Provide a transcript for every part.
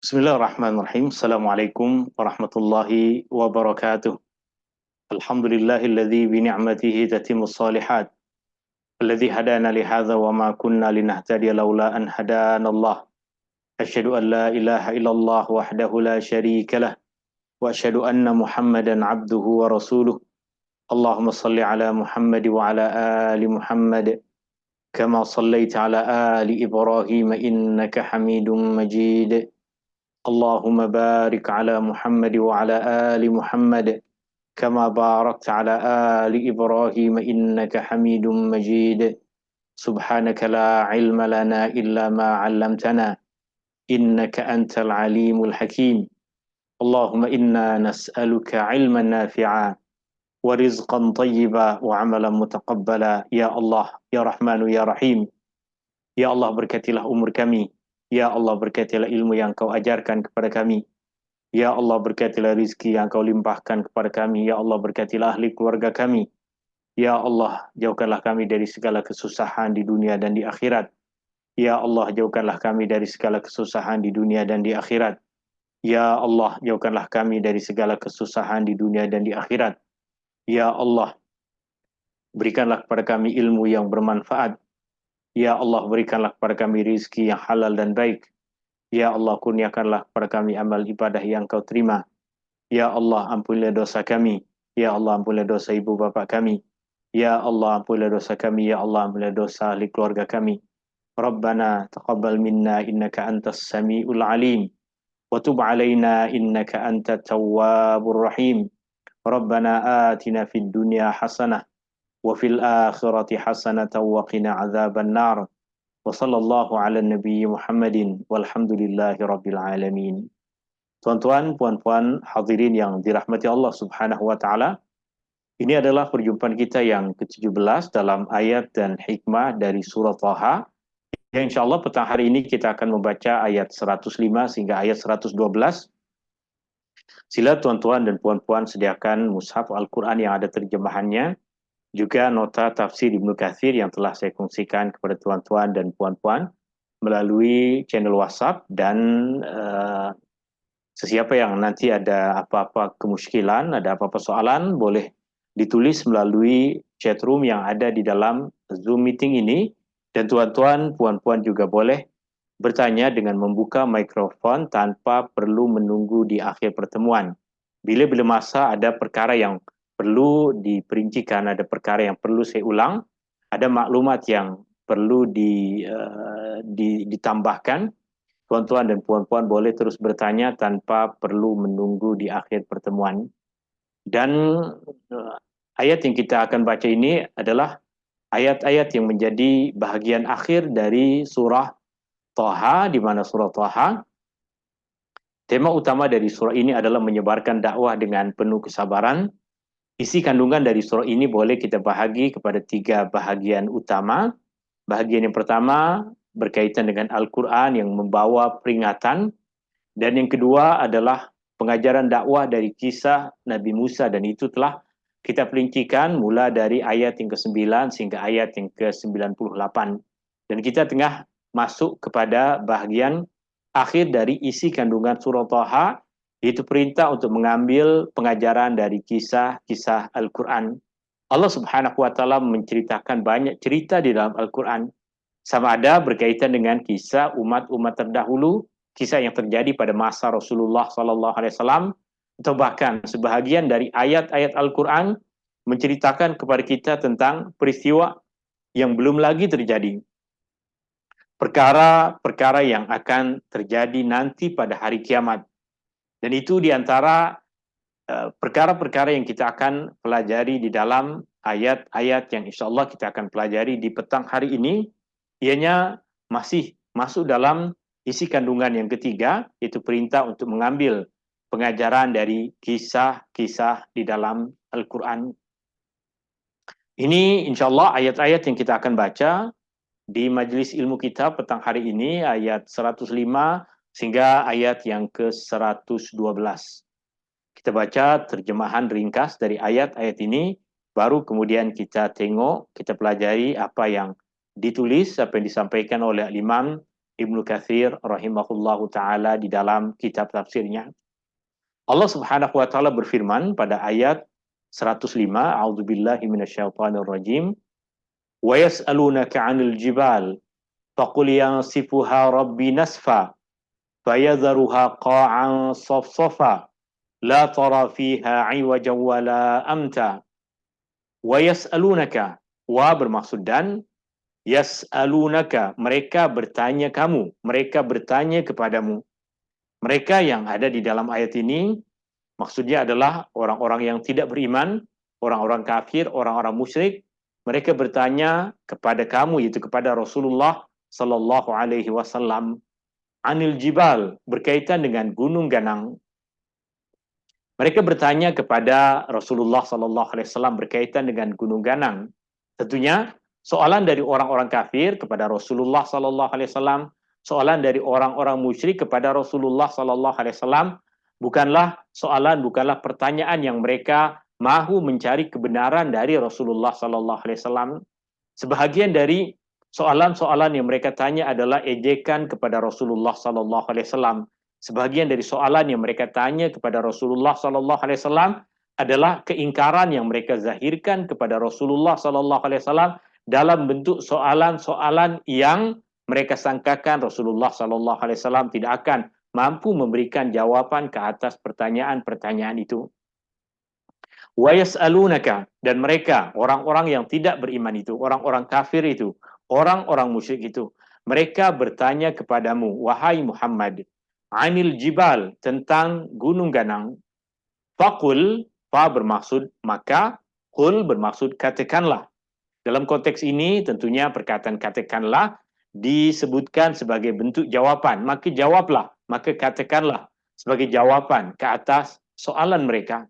Bismillahirrahmanirrahim. Assalamualaikum warahmatullahi wabarakatuh. Alhamdulillahilladzi bi ni'matihi tatimmus shalihat. Alladzi hadana li hadza wa ma kunna linahtadiya laula an hadanallah. Asyhadu an la ilaha illallah wahdahu la syarika lah wa asyhadu anna Muhammadan abduhu wa rasuluh. Allahumma shalli ala Muhammad wa ala ali Muhammad kama shallaita ala ali Ibrahim innaka Hamidum Majid. Allahumma barik ala Muhammad wa ala ali Muhammad kama barakta ala ali Ibrahim innaka Hamidum Majid. Subhanaka la ilma lana illa ma 'allamtana innaka antal alimul hakim. Allahumma inna nas'aluka ilman nafi'a wa rizqan thayyiba wa 'amalan mutaqabbala. Ya Allah, ya Rahmanu ya Rahim. Ya Allah, berkatilah umur kami. Ya Allah, berkatilah ilmu yang kau ajarkan kepada kami. Ya Allah, berkatilah rizki yang kau limpahkan kepada kami. Ya Allah, berkatilah ahli keluarga kami. Ya Allah, jauhkanlah kami dari segala kesusahan di dunia dan di akhirat. Ya Allah, jauhkanlah kami dari segala kesusahan di dunia dan di akhirat. Ya Allah, jauhkanlah kami dari segala kesusahan di dunia dan di akhirat. Ya Allah, berikanlah kepada kami ilmu yang bermanfaat. Ya Allah, berikanlah kepada kami rizki yang halal dan baik. Ya Allah, kurniakanlah kepada kami amal ibadah yang kau terima. Ya Allah, ampunilah dosa kami. Ya Allah, ampunilah dosa ibu bapa kami. Ya Allah, ampunilah dosa kami. Ya Allah, ampunilah dosa ahli keluarga kami. Rabbana taqabbal minna innaka antas samiul alim. Wa tub alaina innaka antat tawwabur rahim. Rabbana atina fid dunya hasanah. Wa fil akhirati hasanah wa qina adzaban nar. Wa sallallahu ala nabiyyi Muhammadin walhamdulillahi rabbil alamin. Tuan-tuan, puan-puan, hadirin yang dirahmati Allah Subhanahu wa taala. Ini adalah perjumpaan kita yang ke-17 dalam ayat dan hikmah dari surah Thaha. Yang insyaallah petang hari ini kita akan membaca ayat 105 sehingga ayat 112. Sila tuan-tuan dan puan-puan sediakan mushaf Al-Qur'an yang ada terjemahannya, juga nota tafsir Ibnu Katsir yang telah saya kongsikan kepada tuan-tuan dan puan-puan melalui channel WhatsApp, dan sesiapa yang nanti ada apa-apa kemusykilan, ada apa-apa soalan, boleh ditulis melalui chat room yang ada di dalam Zoom meeting ini. Dan tuan-tuan, puan-puan juga boleh bertanya dengan membuka mikrofon tanpa perlu menunggu di akhir pertemuan. Bila-bila masa ada perkara yang perlu diperincikan, ada perkara yang perlu saya ulang, ada maklumat yang perlu ditambahkan, tuan-tuan dan puan-puan boleh terus bertanya tanpa perlu menunggu di akhir pertemuan. Dan ayat yang kita akan baca ini adalah ayat-ayat yang menjadi bahagian akhir dari surah Thaha, di mana surah Thaha, tema utama dari surah ini adalah menyebarkan dakwah dengan penuh kesabaran. Isi kandungan dari surah ini boleh kita bahagi kepada 3 bahagian utama. Bahagian yang pertama berkaitan dengan Al-Quran yang membawa peringatan, dan yang kedua adalah pengajaran dakwah dari kisah Nabi Musa, dan itu telah kita perincikan mula dari ayat yang ke-9 sehingga ayat yang ke-98. Dan kita tengah masuk kepada bahagian akhir dari isi kandungan surah Thaha, yaitu perintah untuk mengambil pengajaran dari kisah-kisah Al-Quran. Allah Subhanahu wa taala menceritakan banyak cerita di dalam Al-Quran, sama ada berkaitan dengan kisah umat-umat terdahulu, kisah yang terjadi pada masa Rasulullah sallallahu alaihi wasallam, atau bahkan sebahagian dari ayat-ayat Al-Quran menceritakan kepada kita tentang peristiwa yang belum lagi terjadi. Perkara-perkara yang akan terjadi nanti pada hari kiamat. Dan itu diantara perkara-perkara yang kita akan pelajari di dalam ayat-ayat yang insya Allah kita akan pelajari di petang hari ini. Ianya masih masuk dalam isi kandungan yang ketiga, yaitu perintah untuk mengambil pengajaran dari kisah-kisah di dalam Al-Quran. Ini insya Allah ayat-ayat yang kita akan baca di majelis ilmu kita petang hari ini, ayat 105 sehingga ayat yang ke-112. Kita baca terjemahan ringkas dari ayat-ayat ini, baru kemudian kita tengok, kita pelajari apa yang ditulis, apa yang disampaikan oleh Imam Ibnu Katsir rahimahullahu taala di dalam kitab tafsirnya. Allah Subhanahu wa taala berfirman pada ayat 105, A'udzubillahi minasyaitonir rajim, wa yas'alunaka 'anil jibal faqul yansifuha rabbi nasfa fayadharuha qa'an safsafa la tara fiha 'iwajan wala amta. Wa yas'alunaka, wa bermaksud dan, yas'alunaka, mereka bertanya kamu, mereka bertanya kepadamu. Mereka yang ada di dalam ayat ini maksudnya adalah orang-orang yang tidak beriman, orang-orang kafir, orang-orang musyrik. Mereka bertanya kepada kamu, yaitu kepada Rasulullah sallallahu alaihi wasallam, anil jibal, berkaitan dengan gunung ganang. Mereka bertanya kepada Rasulullah sallallahu alaihi wasallam berkaitan dengan gunung ganang. Tentunya soalan dari orang-orang kafir kepada Rasulullah sallallahu alaihi wasallam, soalan dari orang-orang musyrik kepada Rasulullah sallallahu alaihi wasallam bukanlah pertanyaan yang mereka mahu mencari kebenaran dari Rasulullah sallallahu alaihi wasallam. Sebahagian dari soalan-soalan yang mereka tanya adalah ejekan kepada Rasulullah sallallahu alaihi wasallam. Sebahagian dari soalan yang mereka tanya kepada Rasulullah sallallahu alaihi wasallam adalah keingkaran yang mereka zahirkan kepada Rasulullah sallallahu alaihi wasallam dalam bentuk soalan-soalan yang mereka sangkakan Rasulullah sallallahu alaihi wasallam tidak akan mampu memberikan jawaban ke atas pertanyaan-pertanyaan itu. Wa yas'alunaka, dan mereka, orang-orang yang tidak beriman itu, orang-orang kafir itu, orang-orang musyrik itu, mereka bertanya kepadamu, wahai Muhammad, anil jibal, tentang gunung ganang. Faqul, fa bermaksud maka, qul bermaksud katakanlah. Dalam konteks ini tentunya perkataan katakanlah disebutkan sebagai bentuk jawaban. Maka jawablah, maka katakanlah sebagai jawaban ke atas soalan mereka.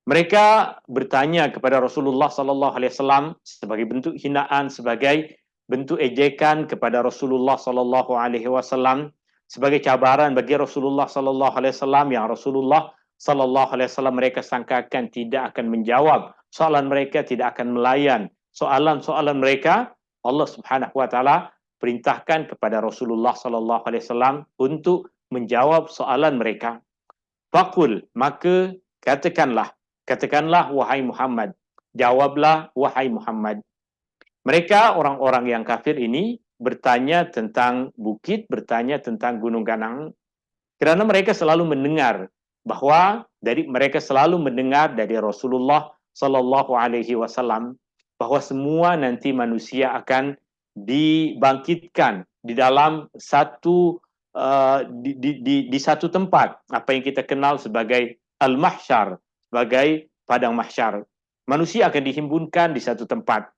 Mereka bertanya kepada Rasulullah sallallahu alaihi wasallam sebagai bentuk hinaan, sebagai bentuk ejekan kepada Rasulullah sallallahu alaihi wasallam, sebagai cabaran bagi Rasulullah sallallahu alaihi wasallam yang Rasulullah sallallahu alaihi wasallam mereka sangkakan tidak akan menjawab soalan mereka, tidak akan melayan soalan-soalan mereka. Allah Subhanahu wa taala perintahkan kepada Rasulullah sallallahu alaihi wasallam untuk menjawab soalan mereka. Faqul, maka katakanlah wahai Muhammad, jawablah wahai Muhammad. Mereka orang-orang yang kafir ini bertanya tentang bukit, bertanya tentang gunung ganang, kerana mereka selalu mendengar dari Rasulullah sallallahu alaihi wasallam bahwa semua nanti manusia akan dibangkitkan di dalam satu di satu tempat, apa yang kita kenal sebagai al-mahsyar, sebagai padang mahsyar. Manusia akan dihimpunkan di satu tempat.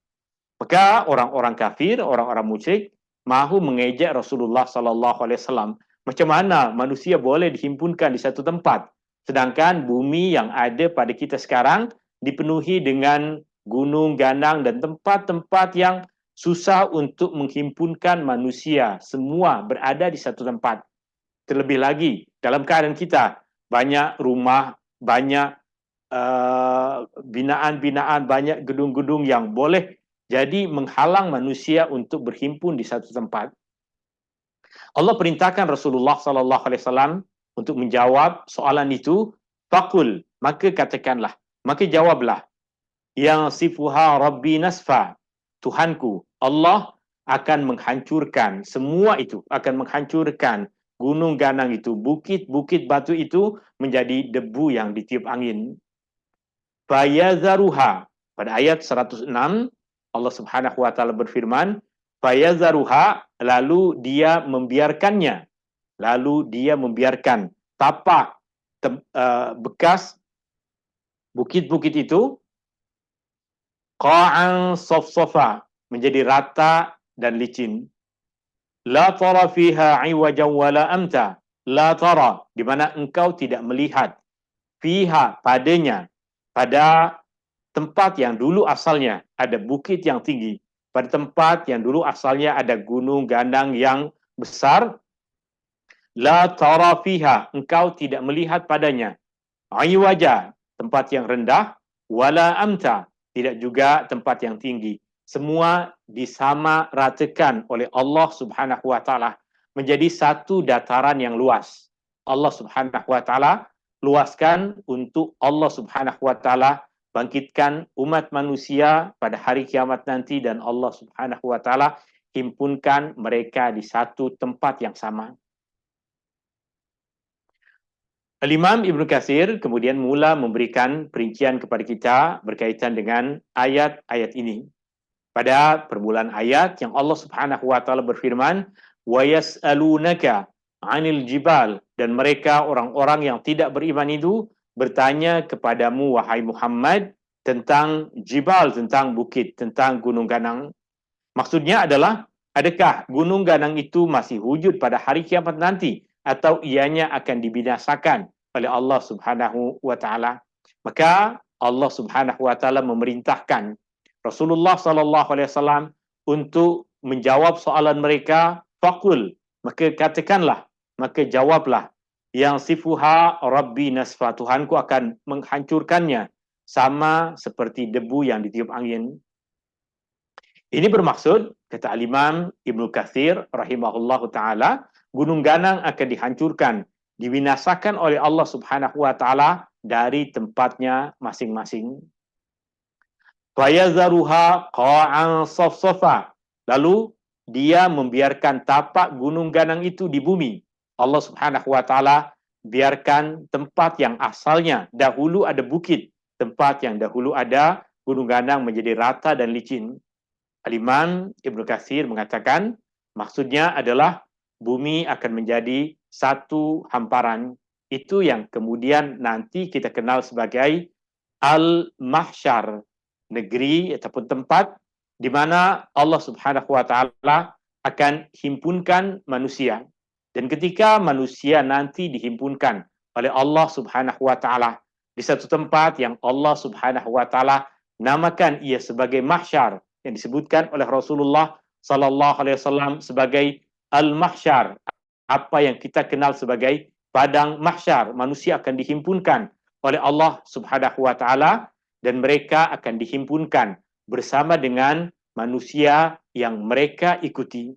Maka orang-orang kafir, orang-orang musyrik mahu mengejek Rasulullah sallallahu alaihi wasallam. Macam mana manusia boleh dihimpunkan di satu tempat, sedangkan bumi yang ada pada kita sekarang dipenuhi dengan gunung ganang dan tempat-tempat yang susah untuk menghimpunkan manusia, semua berada di satu tempat. Terlebih lagi dalam keadaan kita banyak rumah, banyak binaan-binaan, banyak gedung-gedung yang boleh jadi menghalang manusia untuk berhimpun di satu tempat. Allah perintahkan Rasulullah sallallahu alaihi wasallam untuk menjawab soalan itu. Faqul, maka katakanlah, maka jawablah, yang sifuha rabbi nasfa, Tuhanku Allah akan menghancurkan semua itu, akan menghancurkan gunung ganang itu, bukit-bukit batu itu menjadi debu yang ditiup angin. Fayazaruha, pada ayat 106 Allah Subhanahu wa taala berfirman, fayazaruha, lalu dia membiarkannya, lalu dia membiarkan tapak bekas bukit-bukit itu, qa'an safsafa, menjadi rata dan licin. La tara fiha 'iwajan wala amta, la tara, di mana engkau tidak melihat, fiha, padanya, pada tempat yang dulu asalnya ada bukit yang tinggi, pada tempat yang dulu asalnya ada gunung ganang yang besar, la tara fiha, engkau tidak melihat padanya, 'iwaja, tempat yang rendah, wala amta, tidak juga tempat yang tinggi. Semua disamaratakan oleh Allah Subhanahu wa taala menjadi satu dataran yang luas. Allah Subhanahu wa taala luaskan untuk Allah Subhanahu wa taala bangkitkan umat manusia pada hari kiamat nanti, dan Allah Subhanahu wa taala himpunkan mereka di satu tempat yang sama. Al-Imam Ibnu Katsir kemudian mula memberikan perincian kepada kita berkaitan dengan ayat-ayat ini. Pada permulaan ayat yang Allah Subhanahu wa taala berfirman, "Wa yas'alunaka 'anil jibal," dan mereka orang-orang yang tidak beriman itu bertanya kepadamu wahai Muhammad tentang jibal, tentang bukit, tentang gunung ganang. Maksudnya adalah, adakah gunung ganang itu masih wujud pada hari kiamat nanti atau ianya akan dibinasakan oleh Allah Subhanahu wa taala? Maka Allah Subhanahu wa taala memerintahkan Rasulullah sallallahu alaihi wasallam untuk menjawab soalan mereka, faqul, maka katakanlah, maka jawablah, yang sifuha rabbi nasfa, Tuhanku akan menghancurkannya sama seperti debu yang ditiup angin. Ini bermaksud, kata Al-Imam Ibnu Katsir rahimahullahu taala, gunung ganang akan dihancurkan, dibinasakan oleh Allah Subhanahu wa taala dari tempatnya masing-masing. Fayazaruha qa'an safsafa. Lalu dia membiarkan tapak gunung ganang itu di bumi. Allah Subhanahu wa taala biarkan tempat yang asalnya dahulu ada bukit, tempat yang dahulu ada gunung ganang menjadi rata dan licin. Al-Imam Ibnu Katsir mengatakan, maksudnya adalah bumi akan menjadi satu hamparan. Itu yang kemudian nanti kita kenal sebagai Al-Mahsyar, negeri ataupun tempat di mana Allah Subhanahu wa taala akan himpunkan manusia. Dan ketika manusia nanti dihimpunkan oleh Allah Subhanahu wa taala di satu tempat yang Allah Subhanahu wa taala namakan ia sebagai mahsyar, yang disebutkan oleh Rasulullah sallallahu alaihi wasallam sebagai al-mahsyar, apa yang kita kenal sebagai padang mahsyar. Manusia akan dihimpunkan oleh Allah Subhanahu wa taala dan mereka akan dihimpunkan bersama dengan manusia yang mereka ikuti.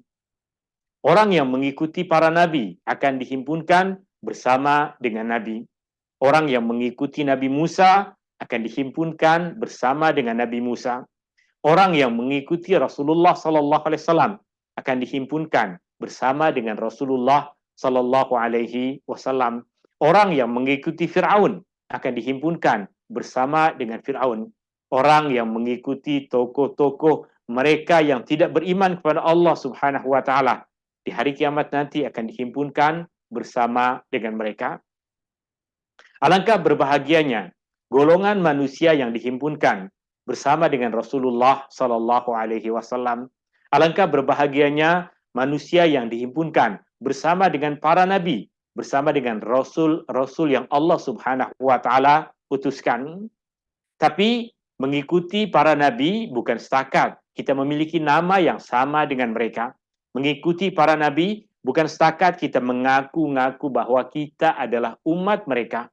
Orang yang mengikuti para nabi akan dihimpunkan bersama dengan nabi. Orang yang mengikuti Nabi Musa akan dihimpunkan bersama dengan Nabi Musa. Orang yang mengikuti Rasulullah sallallahu alaihi wasallam akan dihimpunkan bersama dengan Rasulullah sallallahu alaihi wasallam. Orang yang mengikuti Firaun akan dihimpunkan bersama dengan Firaun. Orang yang mengikuti tokoh-tokoh mereka yang tidak beriman kepada Allah Subhanahu wa taala di hari kiamat nanti akan dihimpunkan bersama dengan mereka. Alangkah berbahagianya golongan manusia yang dihimpunkan bersama dengan Rasulullah sallallahu alaihi wasallam. Alangkah berbahagianya manusia yang dihimpunkan bersama dengan para nabi, bersama dengan rasul-rasul yang Allah Subhanahu wa taala utuskan. Tapi mengikuti para nabi bukan setakat kita memiliki nama yang sama dengan mereka. Mengikuti para nabi bukan setakat kita mengaku-ngaku bahwa kita adalah umat mereka.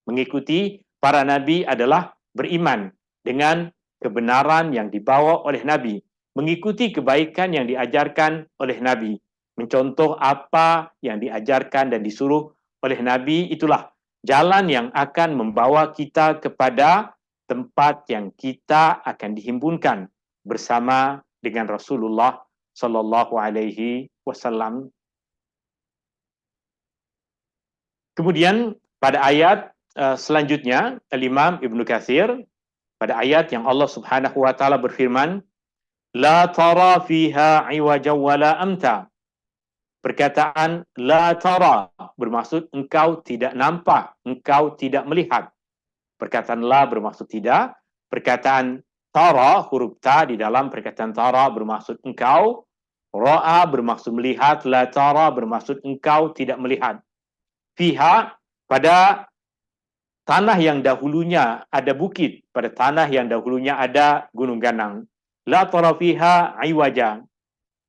Mengikuti para nabi adalah beriman dengan kebenaran yang dibawa oleh nabi, mengikuti kebaikan yang diajarkan oleh nabi, mencontoh apa yang diajarkan dan disuruh oleh nabi. Itulah jalan yang akan membawa kita kepada tempat yang kita akan dihimpunkan bersama dengan Rasulullah sallallahu alaihi wasallam. Kemudian pada ayat selanjutnya, Al-Imam Ibnu Katsir pada ayat yang Allah Subhanahu wa taala berfirman, la tara fiha iwaja wala amta. Perkataan la tara bermaksud engkau tidak nampak, engkau tidak melihat. Perkataan la bermaksud tidak. Perkataan tara, huruf ta di dalam perkataan tara bermaksud engkau. Ra'a bermaksud melihat, la tara bermaksud engkau tidak melihat. Fiha, pada tanah yang dahulunya ada bukit, pada tanah yang dahulunya ada gunung ganang. La tara fiha iwaja.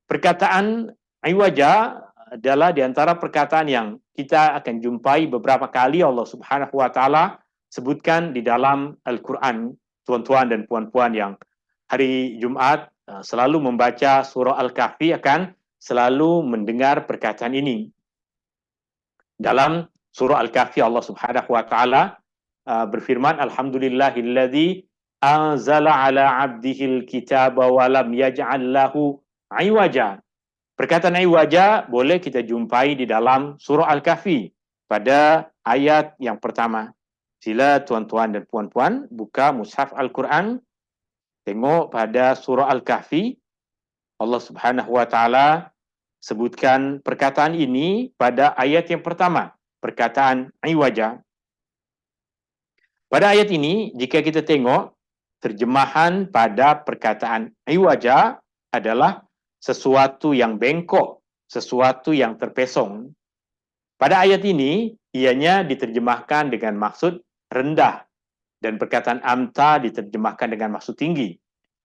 Perkataan iwaja adalah di antara perkataan yang kita akan jumpai beberapa kali Allah Subhanahu wa taala sebutkan di dalam Al-Qur'an. Tuan-tuan dan puan-puan yang hari Jumat selalu membaca surah Al-Kahfi akan selalu mendengar perkataan ini. Dalam surah Al-Kahfi Allah Subhanahu wa taala berfirman, alhamdulillahilladzi anzala ala 'abdihil kitaba wa lam yaj'al lahu 'iwaja. Perkataan iwaja boleh kita jumpai di dalam surah Al-Kahfi pada ayat yang pertama. Sila tuan-tuan dan puan-puan buka mushaf Al-Quran, tengok pada surah Al-Kahfi. Allah Subhanahu wa taala sebutkan perkataan ini pada ayat yang pertama, perkataan iwaja. Pada ayat ini, jika kita tengok, terjemahan pada perkataan iwaja adalah sesuatu yang bengkok, sesuatu yang terpesong. Pada ayat ini, ianya diterjemahkan dengan maksud rendah, dan perkataan amta diterjemahkan dengan maksud tinggi.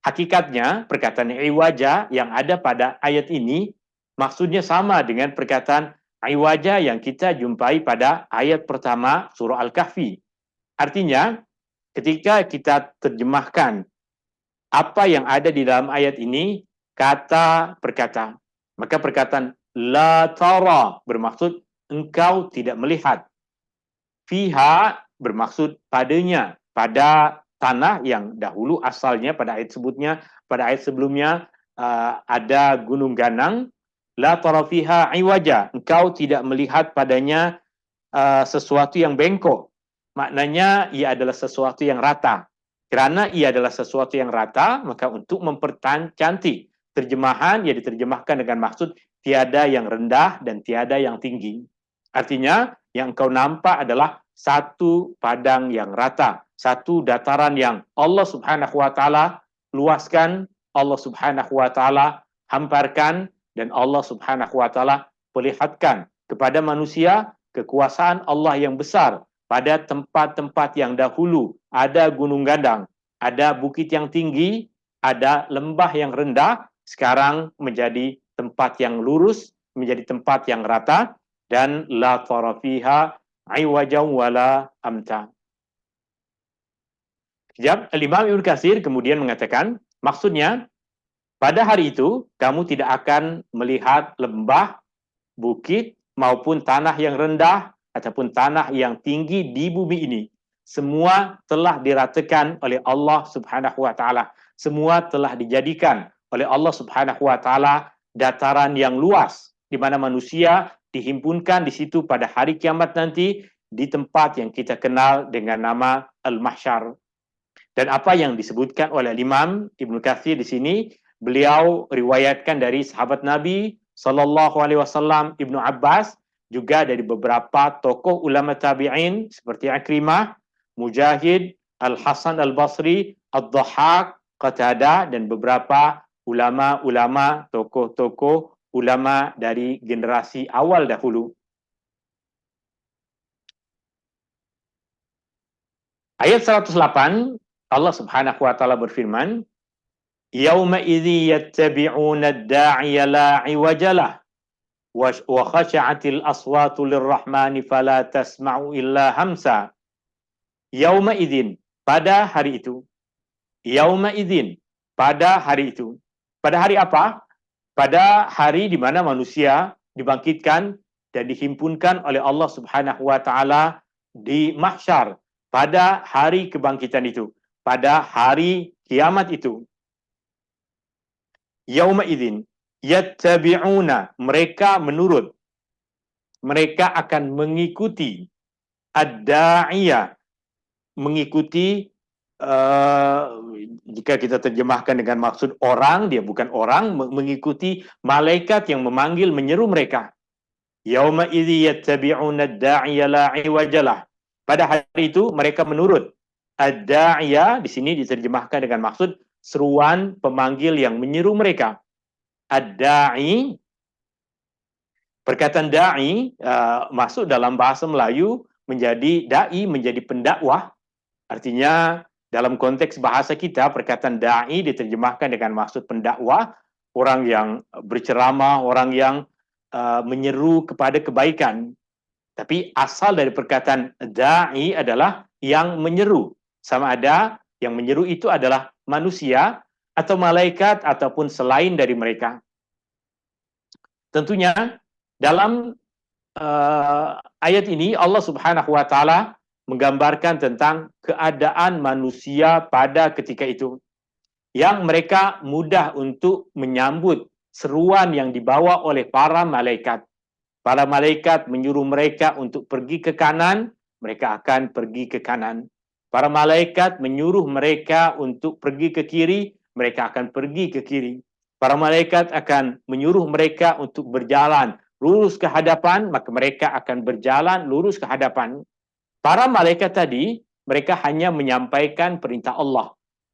Hakikatnya, perkataan iwaja yang ada pada ayat ini maksudnya sama dengan perkataan iwaja yang kita jumpai pada ayat pertama surah Al-Kahfi. Artinya, ketika kita terjemahkan apa yang ada di dalam ayat ini, kata perkata, maka perkataan la tara bermaksud engkau tidak melihat. Fiha bermaksud padanya, pada tanah yang dahulu asalnya pada ayat sebelumnya ada gunung ganang. La tara fiha iwaja, engkau tidak melihat padanya sesuatu yang bengkok. Maknanya ia adalah sesuatu yang rata. Kerana ia adalah sesuatu yang rata, maka untuk mempercantik terjemahan, ia diterjemahkan dengan maksud tiada yang rendah dan tiada yang tinggi. Artinya, yang kau nampak adalah satu padang yang rata, satu dataran yang Allah Subhanahu wa taala luaskan, Allah Subhanahu wa taala hamparkan, dan Allah Subhanahu wa taala perlihatkan kepada manusia kekuasaan Allah yang besar. Pada tempat-tempat yang dahulu ada gunung gandang, ada bukit yang tinggi, ada lembah yang rendah, sekarang menjadi tempat yang lurus, menjadi tempat yang rata, dan la tara fiha iwajan wala amta. Imam Ibnu Katsir kemudian mengatakan, maksudnya pada hari itu kamu tidak akan melihat lembah, bukit maupun tanah yang rendah ataupun tanah yang tinggi di bumi ini. Semua telah diratakan oleh Allah Subhanahu wa taala. Semua telah dijadikan oleh Allah Subhanahu wa taala dataran yang luas di mana manusia dihimpunkan di situ pada hari kiamat nanti di tempat yang kita kenal dengan nama Al-Mahsyar. Dan apa yang disebutkan oleh Imam Ibnu Katsir di sini, beliau riwayatkan dari sahabat Nabi sallallahu alaihi wasallam Ibnu Abbas, juga dari beberapa tokoh ulama tabi'in seperti Ikrimah, Mujahid, Al-Hasan Al-Basri, Ad-Dhahhak, Qatadah, dan beberapa ulama-ulama, tokoh-tokoh ulama dari generasi awal dahulu. Ayat 108, Allah Subhanahu wa taala berfirman, "Yauma idzi yattabi'una ad-da'iya la 'iwaja lahu wa khashatil aswatu lirrahmani fala tasma'u illa hamsa." Yauma idzin, pada hari itu. Yauma idzin, pada hari itu. Pada hari apa? Pada hari di mana manusia dibangkitkan dan dihimpunkan oleh Allah Subhanahu wa taala di mahsyar, pada hari kebangkitan itu, pada hari kiamat itu. Yauma idzin yattabi'una, mereka menurut, mereka akan mengikuti ad-da'iya, mengikuti jika kita terjemahkan dengan maksud orang, dia bukan orang, mengikuti malaikat yang memanggil, menyeru mereka. Yauma idzi yattabi'una ad-da'iya la 'iwaja lahu. Pada hari itu mereka menurut. Ad-da'iya di sini diterjemahkan dengan maksud seruan pemanggil yang menyeru mereka. Ad-da'i, perkataan da'i masuk dalam bahasa Melayu menjadi da'i, menjadi pendakwah. Artinya dalam konteks bahasa kita, perkataan da'i diterjemahkan dengan maksud pendakwah, orang yang berceramah, orang yang menyeru kepada kebaikan. Tapi asal dari perkataan da'i adalah yang menyeru. Sama ada yang menyeru itu adalah manusia atau malaikat ataupun selain dari mereka. Tentunya dalam ayat ini Allah Subhanahu wa taala menggambarkan tentang keadaan manusia pada ketika itu, yang mereka mudah untuk menyambut seruan yang dibawa oleh para malaikat. Para malaikat menyuruh mereka untuk pergi ke kanan, mereka akan pergi ke kanan. Para malaikat menyuruh mereka untuk pergi ke kiri, mereka akan pergi ke kiri. Para malaikat akan menyuruh mereka untuk berjalan lurus ke hadapan, maka mereka akan berjalan lurus ke hadapan. Para malaikat tadi, mereka hanya menyampaikan perintah Allah.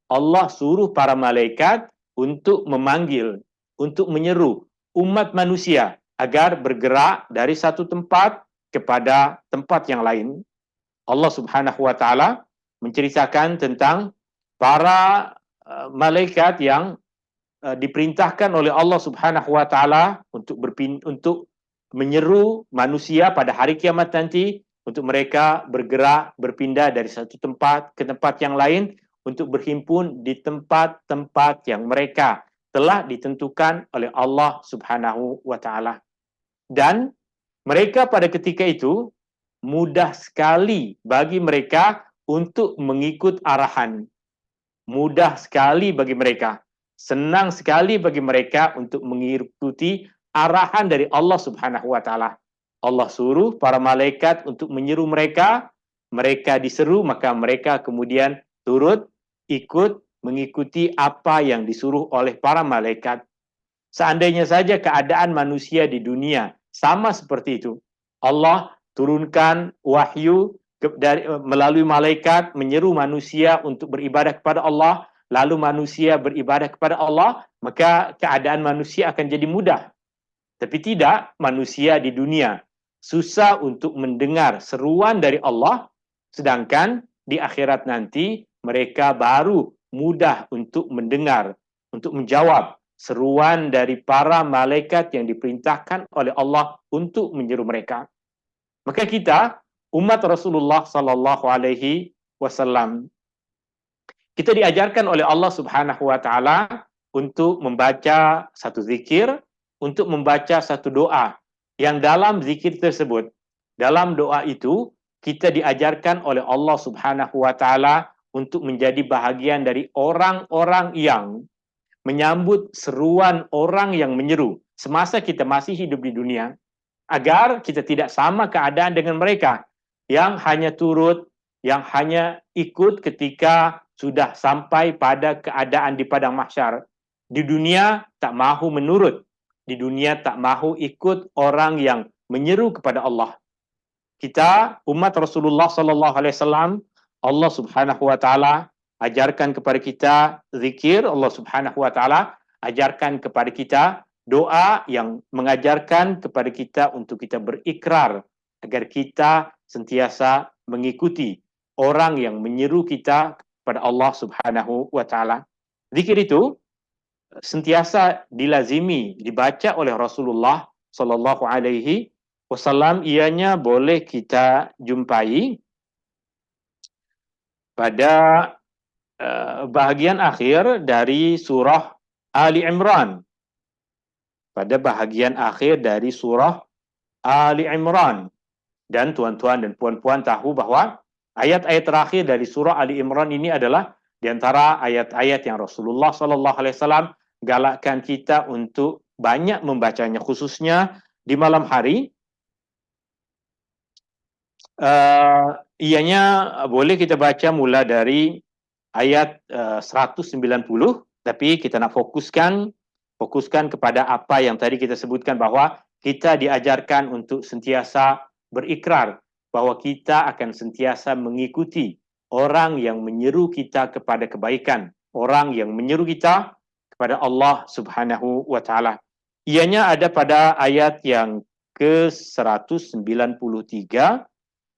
Allah suruh para malaikat untuk memanggil, untuk menyeru umat manusia agar bergerak dari satu tempat kepada tempat yang lain. Allah Subhanahu wa taala menceritakan tentang para malaikat yang diperintahkan oleh Allah Subhanahu wa taala untuk menyeru manusia pada hari kiamat nanti, untuk mereka bergerak berpindah dari satu tempat ke tempat yang lain untuk berhimpun di tempat-tempat yang mereka telah ditentukan oleh Allah Subhanahu wa taala. Dan mereka pada ketika itu mudah sekali bagi mereka untuk mengikut arahan. Mudah sekali bagi mereka. Senang sekali bagi mereka untuk mengikuti arahan dari Allah Subhanahu wa taala. Allah suruh para malaikat untuk menyeru mereka, mereka diseru, maka mereka kemudian turut ikut mengikuti apa yang disuruh oleh para malaikat. Seandainya saja keadaan manusia di dunia sama seperti itu, Allah turunkan wahyu melalui malaikat menyeru manusia untuk beribadah kepada Allah, lalu manusia beribadah kepada Allah, maka keadaan manusia akan jadi mudah. Tapi tidak, manusia di dunia susah untuk mendengar seruan dari Allah, sedangkan di akhirat nanti mereka baru mudah untuk mendengar, untuk menjawab seruan dari para malaikat yang diperintahkan oleh Allah untuk menyeru mereka. Maka kita, umat Rasulullah sallallahu alaihi wasallam, kita diajarkan oleh Allah Subhanahu wa taala untuk membaca satu zikir, untuk membaca satu doa, yang dalam zikir tersebut, dalam doa itu, kita diajarkan oleh Allah Subhanahu wa taala untuk menjadi bahagian dari orang-orang yang menyambut seruan orang yang menyeru semasa kita masih hidup di dunia, agar kita tidak sama keadaan dengan mereka yang hanya turut, yang hanya ikut ketika sudah sampai pada keadaan di padang mahsyar. Di dunia tak mahu menurut, di dunia tak mahu ikut orang yang menyeru kepada Allah. Kita umat Rasulullah sallallahu alaihi wasallam, Allah Subhanahu wa taala ajarkan kepada kita zikir, Allah Subhanahu wa taala ajarkan kepada kita doa yang mengajarkan kepada kita untuk kita berikrar agar kita sentiasa mengikuti orang yang menyeru kita kepada Allah Subhanahu wa taala. Zikir itu sentiasa dilazimi, dibaca oleh Rasulullah sallallahu alaihi wasallam. Ianya boleh kita jumpai pada bahagian akhir dari surah Ali Imran. Pada bahagian akhir dari surah Ali Imran. Dan tuan-tuan dan puan-puan tahu bahwa ayat-ayat terakhir dari surah Ali Imran ini adalah di antara ayat-ayat yang Rasulullah SAW galakkan kita untuk banyak membacanya, khususnya di malam hari. Ianya boleh kita baca mula dari ayat 190, tapi kita nak fokuskan kepada apa yang tadi kita sebutkan, bahwa kita diajarkan untuk sentiasa berikrar bahwa kita akan sentiasa mengikuti orang yang menyeru kita kepada kebaikan, orang yang menyeru kita kepada Allah Subhanahu wa taala. Ianya ada pada ayat yang ke-193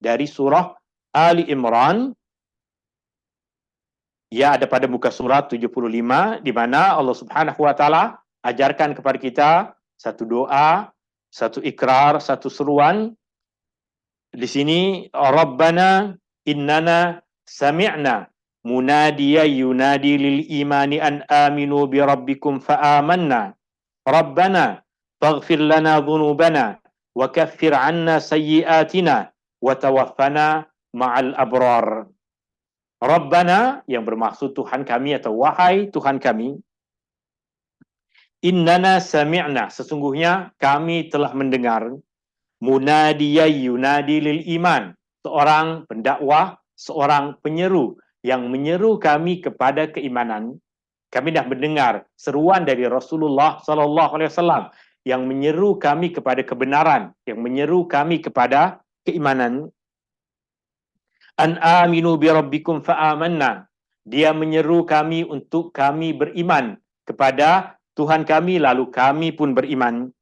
dari surah Ali Imran. Ya, ada pada muka surat 75, di mana Allah Subhanahu wa taala ajarkan kepada kita satu doa, satu ikrar, satu seruan. Di sini, Rabbana innana sami'na munadiya yunadi lil imani an aminu bi rabbikum fa amanna rabbana faghfir lana dhunubana wa kaffir 'anna sayyi'atina wa tawaffana ma'al abrar. Rabbana yang bermaksud Tuhan kami atau wahai Tuhan kami, innana sami'na, sesungguhnya kami telah mendengar, munadiya yunadi lil iman, seorang pendakwah, seorang penyeru yang menyeru kami kepada keimanan. Kami dah mendengar seruan dari Rasulullah sallallahu alaihi wasallam yang menyeru kami kepada kebenaran, yang menyeru kami kepada keimanan. An aminu bi rabbikum fa amanna. Dia menyeru kami untuk kami beriman kepada Tuhan kami, lalu kami pun beriman.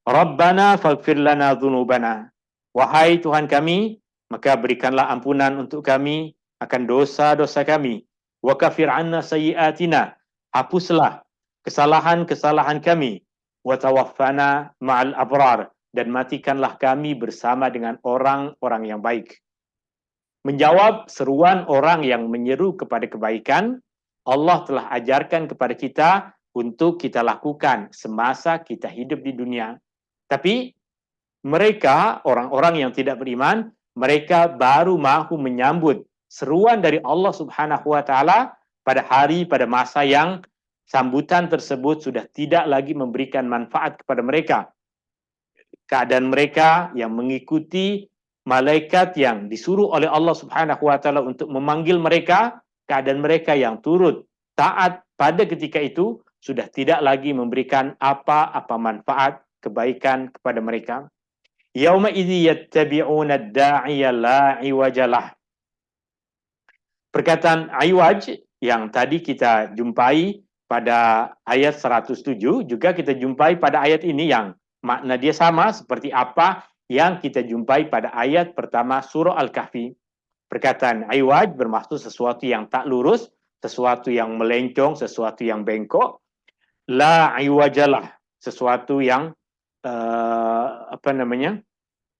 Rabbana faghfir lana dhunubana. Wahai Tuhan kami, maka berikanlah ampunan untuk kami akan dosa-dosa kami. Wa kaffir 'anna sayyi'atina. Hapuslah kesalahan-kesalahan kami. Wa tawaffana ma'al abrar. Dan matikanlah kami bersama dengan orang-orang yang baik. Menjawab seruan orang yang menyeru kepada kebaikan, Allah telah ajarkan kepada kita untuk kita lakukan semasa kita hidup di dunia. Tapi mereka, orang-orang yang tidak beriman, mereka baru mahu menyambut seruan dari Allah Subhanahu wa taala pada masa yang sambutan tersebut sudah tidak lagi memberikan manfaat kepada mereka. Keadaan mereka yang mengikuti malaikat yang disuruh oleh Allah Subhanahu wa taala untuk memanggil mereka, keadaan mereka yang turut taat pada ketika itu sudah tidak lagi memberikan apa-apa manfaat kebaikan kepada mereka. Yauma idzi yattabi'una ad-da'iya la iwajalah. Perkataan iwaj yang tadi kita jumpai pada ayat 107 juga kita jumpai pada ayat ini yang makna dia sama seperti apa yang kita jumpai pada ayat pertama surah Al-Kahfi. Perkataan iwaj bermaksud sesuatu yang tak lurus, sesuatu yang melencong, sesuatu yang bengkok. La iwajalah, sesuatu yang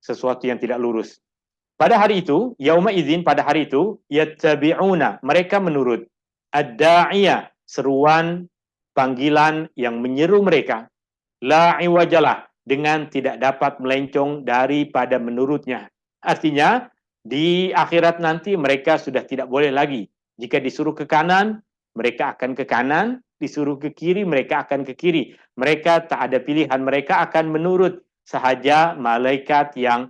sesuatu yang tidak lurus. Pada hari itu, yauma idzin, pada hari itu, yattabi'una, mereka menurut ad-da'iya, seruan panggilan yang menyeru mereka. La iwajalah, dengan tidak dapat melencong daripada menurutnya. Artinya, di akhirat nanti mereka sudah tidak boleh lagi. Jika disuruh ke kanan, mereka akan ke kanan. Disuruh ke kiri, mereka akan ke kiri. Mereka tak ada pilihan, mereka akan menurut sahaja malaikat yang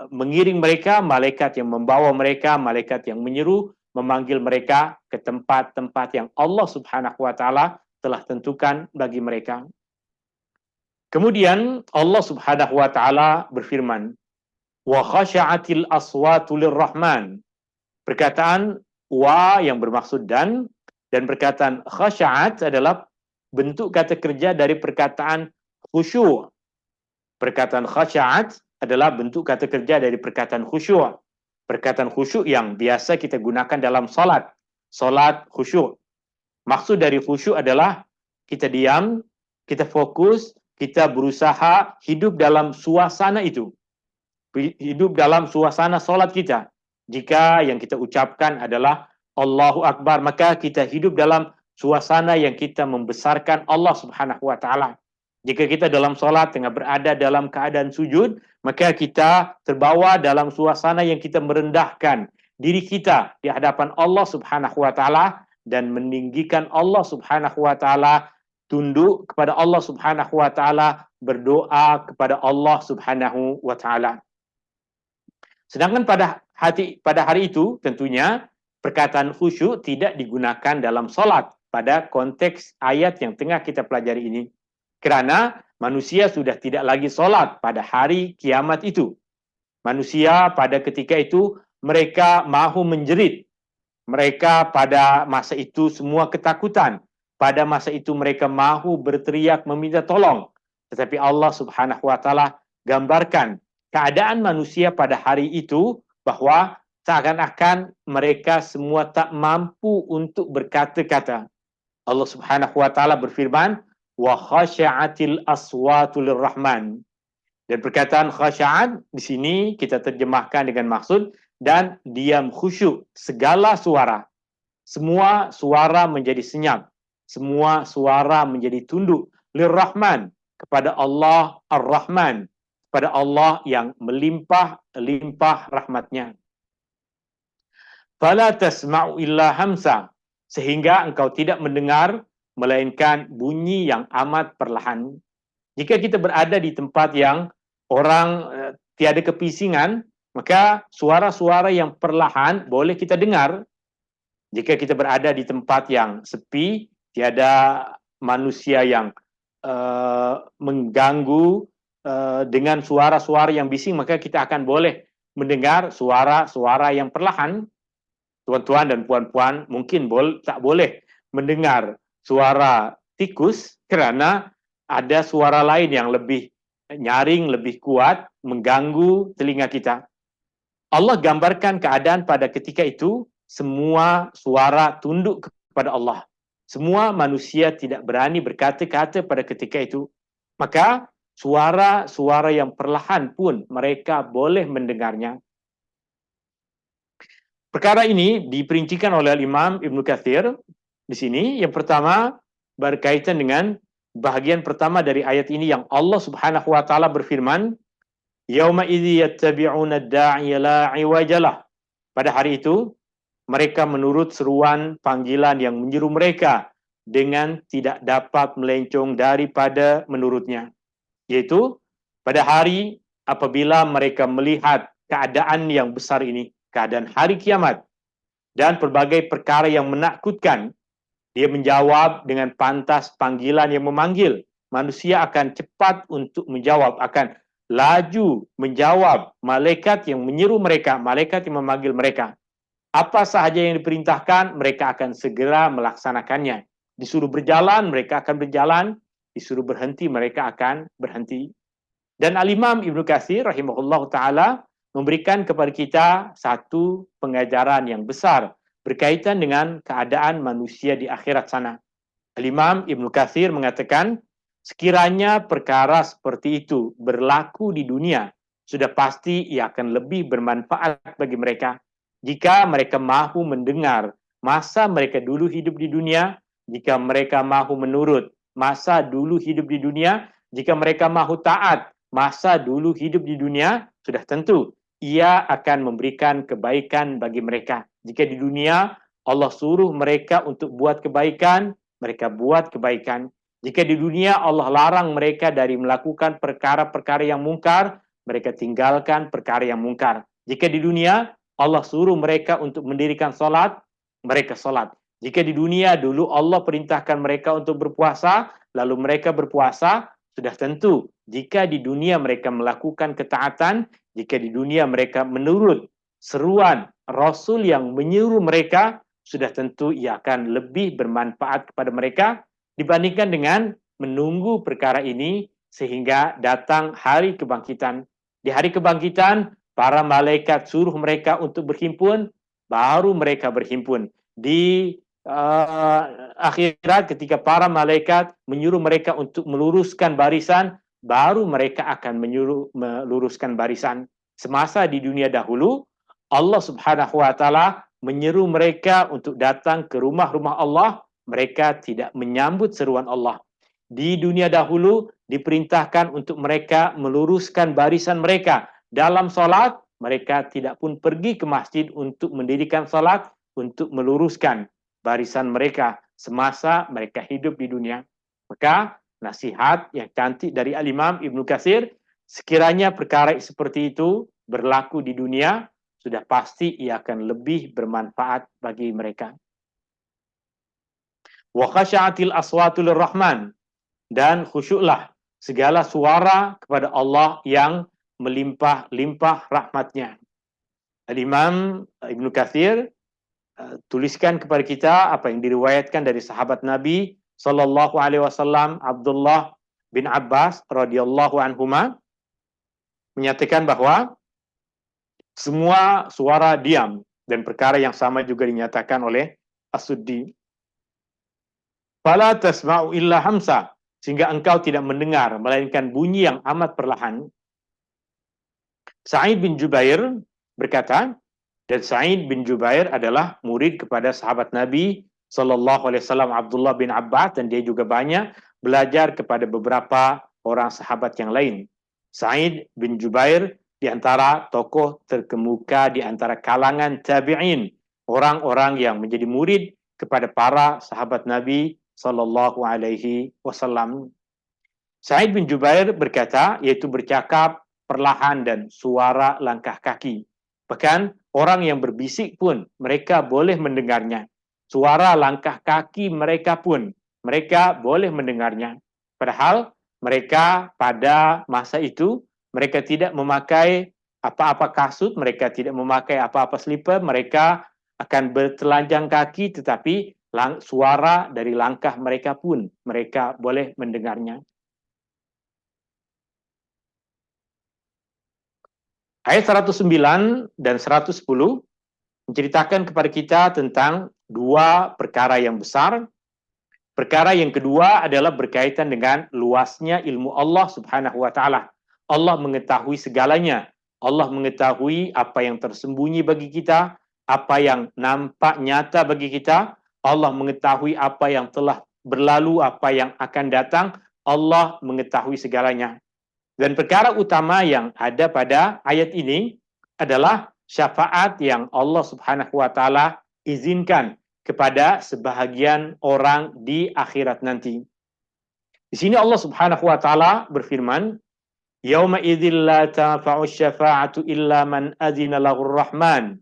mengiring mereka, malaikat yang membawa mereka, malaikat yang menyeru, memanggil mereka ke tempat-tempat yang Allah Subhanahu wa taala telah tentukan bagi mereka. Kemudian Allah Subhanahu wa taala berfirman, wa khasha'atil aswatu lirrahman. Perkataan wa yang bermaksud dan perkataan khasha'at adalah bentuk kata kerja dari perkataan khusyu'. Perkataan khasha'at adalah bentuk kata kerja dari perkataan khusyu'. Perkataan khusyu' yang biasa kita gunakan dalam salat. Salat khusyu'. Maksud dari khusyu' adalah kita diam, kita fokus, kita berusaha hidup dalam suasana itu. Hidup dalam suasana salat kita. Jika yang kita ucapkan adalah Allahu Akbar, maka kita hidup dalam suasana yang kita membesarkan Allah Subhanahu wa taala. Jika kita dalam salat tengah berada dalam keadaan sujud, maka kita terbawa dalam suasana yang kita merendahkan diri kita di hadapan Allah Subhanahu wa taala dan meninggikan Allah Subhanahu wa taala, tunduk kepada Allah Subhanahu wa taala, berdoa kepada Allah Subhanahu wa taala. Sedangkan pada hari itu tentunya perkataan khusyuk tidak digunakan dalam salat pada konteks ayat yang tengah kita pelajari ini. Kerana manusia sudah tidak lagi salat pada hari kiamat itu. Manusia pada ketika itu mereka mahu menjerit. Mereka pada masa itu semua ketakutan. Pada masa itu mereka mahu berteriak meminta tolong. Tetapi Allah Subhanahu wa taala gambarkan keadaan manusia pada hari itu bahwa seakan-akan mereka semua tak mampu untuk berkata-kata. Allah Subhanahu wa taala berfirman, wa khasha'atil aswatu lirrahman. Dan perkataan khasha'at di sini kita terjemahkan dengan maksud dan diam khusyuk segala suara. semua suara menjadi senyap, semua suara menjadi tunduk lirrahman, kepada Allah Ar-Rahman, kepada Allah yang melimpah-limpah rahmatnya. Fala tasma'u illa hamsa, sehingga engkau tidak mendengar melainkan bunyi yang amat perlahan. Jika kita berada di tempat yang orang tiada kepisingan, maka suara-suara yang perlahan boleh kita dengar. Jika kita berada di tempat yang sepi, tiada manusia yang mengganggu dengan suara-suara yang bising, maka kita akan boleh mendengar suara-suara yang perlahan. Tuan-tuan dan puan-puan mungkin tak boleh mendengar suara tikus kerana ada suara lain yang lebih nyaring, lebih kuat, mengganggu telinga kita. Allah gambarkan keadaan pada ketika itu, semua suara tunduk kepada Allah. Semua manusia tidak berani berkata-kata pada ketika itu. Maka suara-suara yang perlahan pun mereka boleh mendengarnya. Perkara ini diperincikan oleh Imam Ibn Katsir di sini. Yang pertama berkaitan dengan bahagian pertama dari ayat ini yang Allah Subhanahu wa taala berfirman, "Yauma idzi yattabi'una ad-da'iya la 'iwajalah." Pada hari itu mereka menurut seruan panggilan yang menyeru mereka dengan tidak dapat melencong daripada menurutnya. Yaitu pada hari apabila mereka melihat keadaan yang besar ini, keadaan hari kiamat, dan pelbagai perkara yang menakutkan, dia menjawab dengan pantas panggilan yang memanggil. Manusia akan cepat untuk menjawab, akan laju menjawab malaikat yang menyeru mereka, malaikat yang memanggil mereka. Apa sahaja yang diperintahkan, mereka akan segera melaksanakannya. Disuruh berjalan, mereka akan berjalan. Disuruh berhenti, mereka akan berhenti. Dan Al-Imam Ibn Katsir rahimahullah ta'ala memberikan kepada kita satu pengajaran yang besar berkaitan dengan keadaan manusia di akhirat sana. Al-Imam Ibn Katsir mengatakan, sekiranya perkara seperti itu berlaku di dunia, sudah pasti ia akan lebih bermanfaat bagi mereka. Jika mereka mahu mendengar masa mereka dulu hidup di dunia, jika mereka mahu menurut masa dulu hidup di dunia, jika mereka mahu taat masa dulu hidup di dunia, sudah tentu ia akan memberikan kebaikan bagi mereka. Jika di dunia Allah suruh mereka untuk buat kebaikan, mereka buat kebaikan. Jika di dunia Allah larang mereka dari melakukan perkara-perkara yang mungkar, mereka tinggalkan perkara yang mungkar. Jika di dunia Allah suruh mereka untuk mendirikan solat, mereka solat. Jika di dunia dulu Allah perintahkan mereka untuk berpuasa, lalu mereka berpuasa, sudah tentu jika di dunia mereka melakukan ketaatan, jika di dunia mereka menurut seruan Rasul yang menyuruh mereka, sudah tentu ia akan lebih bermanfaat kepada mereka dibandingkan dengan menunggu perkara ini sehingga datang hari kebangkitan. Di hari kebangkitan, para malaikat suruh mereka untuk berhimpun, baru mereka berhimpun. Di akhirat ketika para malaikat menyuruh mereka untuk meluruskan barisan, baru mereka akan meluruskan barisan. Semasa di dunia dahulu, Allah Subhanahu wa taala menyeru mereka untuk datang ke rumah-rumah Allah, mereka tidak menyambut seruan Allah. Di dunia dahulu diperintahkan untuk mereka meluruskan barisan mereka dalam solat, mereka tidak pun pergi ke masjid untuk mendirikan solat, untuk meluruskan barisan mereka semasa mereka hidup di dunia. Maka nasihat yang cantik dari Al-Imam Ibn Katsir, sekiranya perkara seperti itu berlaku di dunia, sudah pasti ia akan lebih bermanfaat bagi mereka. Wa khasha'atil aswatu lirrahman, dan khusyuklah segala suara kepada Allah yang melimpah-limpah rahmatnya. Al-Imam Ibn Katsir tuliskan kepada kita apa yang diriwayatkan dari sahabat Nabi sallallahu alaihi wasallam Abdullah bin Abbas radhiyallahu anhuma, menyatakan bahwa semua suara diam, dan perkara yang sama juga dinyatakan oleh As-Suddi. Fala tasma'u illa hamsa, sehingga engkau tidak mendengar melainkan bunyi yang amat perlahan. Sa'id bin Jubair berkata, Dan Sa'id bin Jubair adalah murid kepada sahabat Nabi Sallallahu Alaihi Wasallam Abdullah bin Abbas, dan dia juga banyak belajar kepada beberapa orang sahabat yang lain. Sa'id bin Jubair di antara tokoh terkemuka di antara kalangan tabi'in, orang-orang yang menjadi murid kepada para sahabat Nabi Sallallahu Alaihi Wasallam. Sa'id bin Jubair berkata, yaitu bercakap perlahan dan suara langkah kaki. Bahkan orang yang berbisik pun mereka boleh mendengarnya. Suara langkah kaki mereka pun mereka boleh mendengarnya. Padahal mereka pada masa itu mereka tidak memakai apa-apa kasut, mereka tidak memakai apa-apa slipper, mereka akan bertelanjang kaki, tetapi suara dari langkah mereka pun mereka boleh mendengarnya. Ayat 109 dan 110 menceritakan kepada kita tentang dua perkara yang besar. Perkara yang kedua adalah berkaitan dengan luasnya ilmu Allah Subhanahu wa taala. Allah mengetahui segalanya. Allah mengetahui apa yang tersembunyi bagi kita, apa yang nampak nyata bagi kita. Allah mengetahui apa yang telah berlalu, apa yang akan datang. Allah mengetahui segalanya. Dan perkara utama yang ada pada ayat ini adalah syafaat yang Allah Subhanahu wa taala izinkan kepada sebahagian orang di akhirat nanti. Di sini Allah Subhanahu wa taala berfirman, "Yauma idzil la tanfa'u syafa'atu illa man adzina lahur rahman,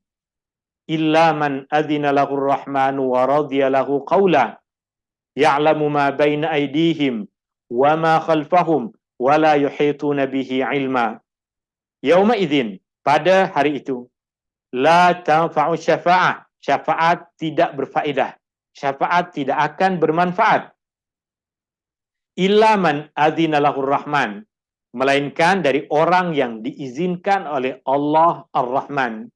illa man adzina lahur rahman wa radiya lahu qawla, ya'lamu ma baina aydihim wa ma khalfahum wala yuhituna bihi ilma." Yauma idzin, pada hari itu, la tanfa'u syafa'ah, syafaat tidak berfaedah, syafaat tidak akan bermanfaat. Illa man adzina lahur rahman, melainkan dari orang yang diizinkan oleh Allah Ar-Rahman,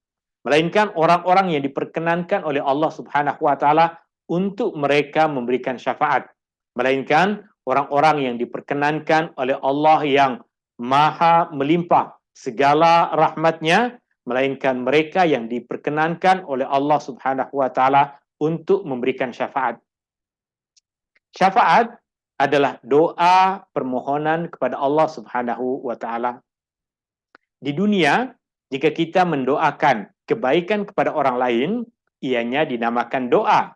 melainkan orang-orang yang diperkenankan oleh Allah Subhanahu wa taala untuk mereka memberikan syafaat, melainkan orang-orang yang diperkenankan oleh Allah yang maha melimpah segala rahmatnya, melainkan mereka yang diperkenankan oleh Allah Subhanahu wa taala untuk memberikan syafaat. Syafaat adalah doa permohonan kepada Allah Subhanahu wa taala. Di dunia, jika kita mendoakan kebaikan kepada orang lain, ianya dinamakan doa.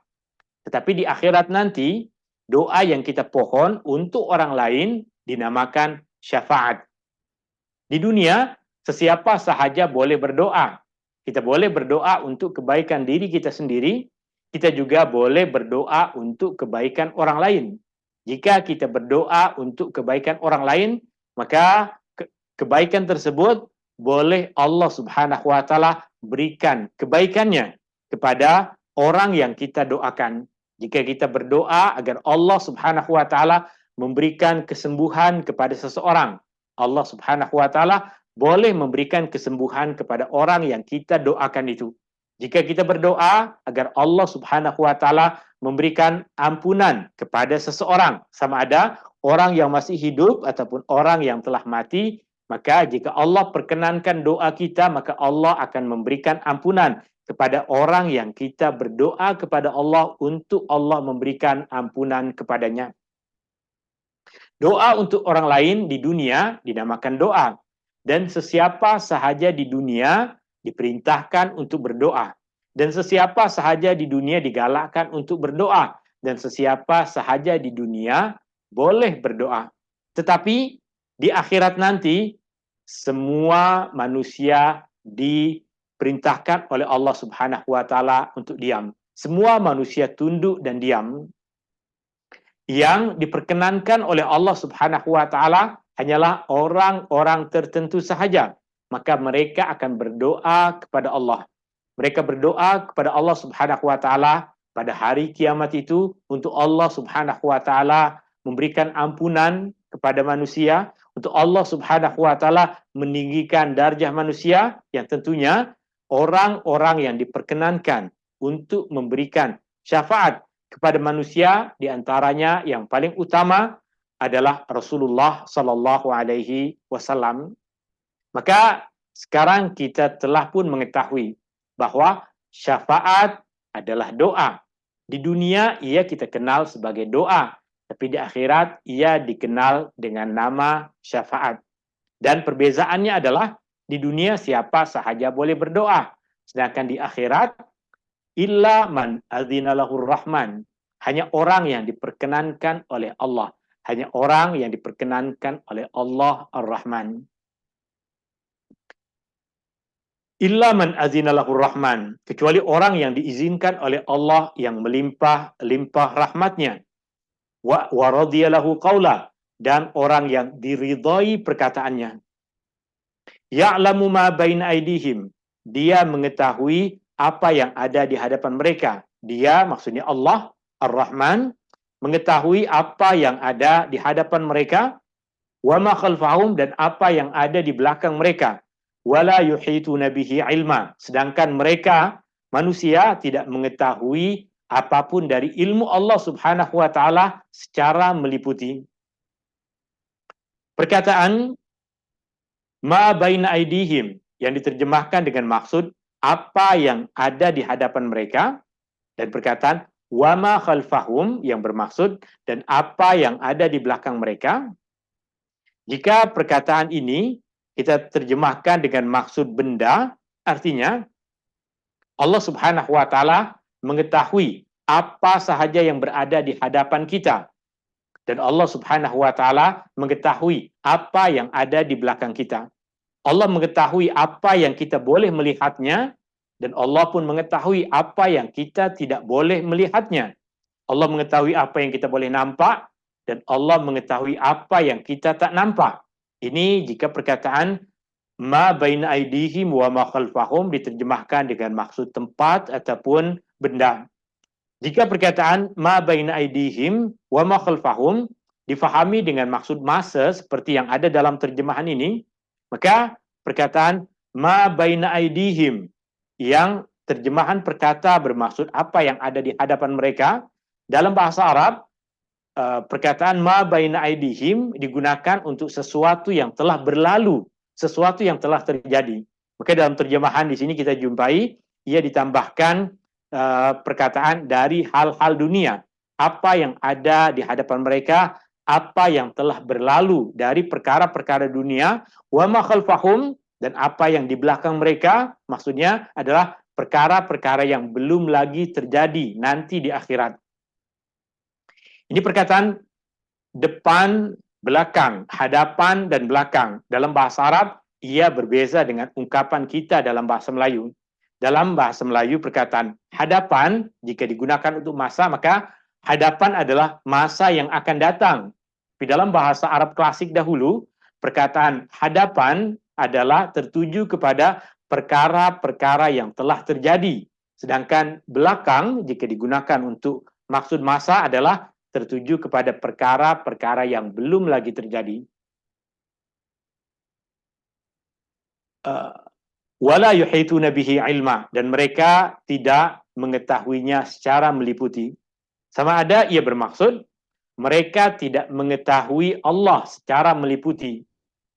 Tetapi di akhirat nanti, doa yang kita pohon untuk orang lain dinamakan syafaat. Di dunia, sesiapa sahaja boleh berdoa. Kita boleh berdoa untuk kebaikan diri kita sendiri, kita juga boleh berdoa untuk kebaikan orang lain. Jika kita berdoa untuk kebaikan orang lain, maka kebaikan tersebut boleh Allah Subhanahu wa taala berikan kebaikannya kepada orang yang kita doakan. Jika kita berdoa agar Allah Subhanahu wa taala memberikan kesembuhan kepada seseorang, Allah Subhanahu wa taala boleh memberikan kesembuhan kepada orang yang kita doakan itu. Jika kita berdoa agar Allah Subhanahu wa taala memberikan ampunan kepada seseorang, sama ada orang yang masih hidup ataupun orang yang telah mati, maka jika Allah perkenankan doa kita, maka Allah akan memberikan ampunan kepada orang yang kita berdoa kepada Allah untuk Allah memberikan ampunan kepadanya. Doa untuk orang lain di dunia dinamakan doa, dan sesiapa sahaja di dunia diperintahkan untuk berdoa, dan sesiapa sahaja di dunia digalakkan untuk berdoa, dan sesiapa sahaja di dunia boleh berdoa. Tetapi di akhirat nanti semua manusia diperintahkan oleh Allah Subhanahu wa taala untuk diam. Semua manusia tunduk dan diam. Yang diperkenankan oleh Allah Subhanahu wa taala hanyalah orang-orang tertentu sahaja. Maka mereka akan berdoa kepada Allah. Mereka berdoa kepada Allah Subhanahu wa taala pada hari kiamat itu untuk Allah Subhanahu wa taala memberikan ampunan kepada manusia, untuk Allah Subhanahu wa taala meninggikan darjah manusia, yang tentunya orang-orang yang diperkenankan untuk memberikan syafaat kepada manusia, di antaranya yang paling utama adalah Rasulullah sallallahu alaihi wasallam. Maka sekarang kita telah pun mengetahui bahwa syafaat adalah doa. Di dunia ia kita kenal sebagai doa, tapi di akhirat ia dikenal dengan nama syafaat. Dan perbezaannya adalah di dunia siapa sahaja boleh berdoa, sedangkan di akhirat illa man adzina lahur rahman, hanya orang yang diperkenankan oleh Allah, hanya orang yang diperkenankan oleh Allah Ar-Rahman. Illa man adzina lahur rahman, kecuali orang yang diizinkan oleh Allah yang melimpah-limpah rahmatnya. Wa radiya lahu qaula, dan orang yang diridhai perkataannya. Ya'lamu ma baina aydihim, dia mengetahui apa yang ada di hadapan mereka. Dia, maksudnya Allah Ar-Rahman, mengetahui apa yang ada di hadapan mereka, wa ma khalfahum, dan apa yang ada di belakang mereka. Wala yuhituna bihi ilma, sedangkan mereka manusia tidak mengetahui apapun dari ilmu Allah Subhanahu wa taala secara meliputi. Perkataan ma baina aidihim yang diterjemahkan dengan maksud apa yang ada di hadapan mereka, dan perkataan wa ma khalfahum yang bermaksud dan apa yang ada di belakang mereka. Jika perkataan ini kita terjemahkan dengan maksud benda, artinya Allah Subhanahu wa taala mengetahui apa sahaja yang berada di hadapan kita, dan Allah Subhanahu wa taala mengetahui apa yang ada di belakang kita. Allah mengetahui apa yang kita boleh melihatnya, dan Allah pun mengetahui apa yang kita tidak boleh melihatnya. Allah mengetahui apa yang kita boleh nampak, dan Allah mengetahui apa yang kita tak nampak. Ini jika perkataan ma baina aidihim wa ma khalfahum diterjemahkan dengan maksud tempat ataupun benda. Jika perkataan ma baina aidihim wa ma khalfahum difahami dengan maksud masa seperti yang ada dalam terjemahan ini, maka perkataan ma baina aidihim yang terjemahan perkata bermaksud apa yang ada di hadapan mereka, dalam bahasa Arab perkataan ma baina aidihim digunakan untuk sesuatu yang telah berlalu, sesuatu yang telah terjadi. Maka dalam terjemahan di sini kita jumpai ia ditambahkan perkataan dari hal-hal dunia, apa yang ada di hadapan mereka, apa yang telah berlalu dari perkara-perkara dunia, wa ma khalfahum, dan apa yang di belakang mereka, maksudnya adalah perkara-perkara yang belum lagi terjadi nanti di akhirat. Ini perkataan depan, belakang, hadapan, dan belakang. Dalam bahasa Arab, ia berbeza dengan ungkapan kita dalam bahasa Melayu. Dalam bahasa Melayu, perkataan hadapan, jika digunakan untuk masa, maka hadapan adalah masa yang akan datang. Tapi dalam bahasa Arab klasik dahulu, perkataan hadapan adalah tertuju kepada perkara-perkara yang telah terjadi. Sedangkan belakang, jika digunakan untuk maksud masa, adalah tertuju kepada perkara-perkara yang belum lagi terjadi. Wala yuhituna bihi ilma, dan mereka tidak mengetahuinya secara meliputi. Sama ada ia bermaksud mereka tidak mengetahui Allah secara meliputi.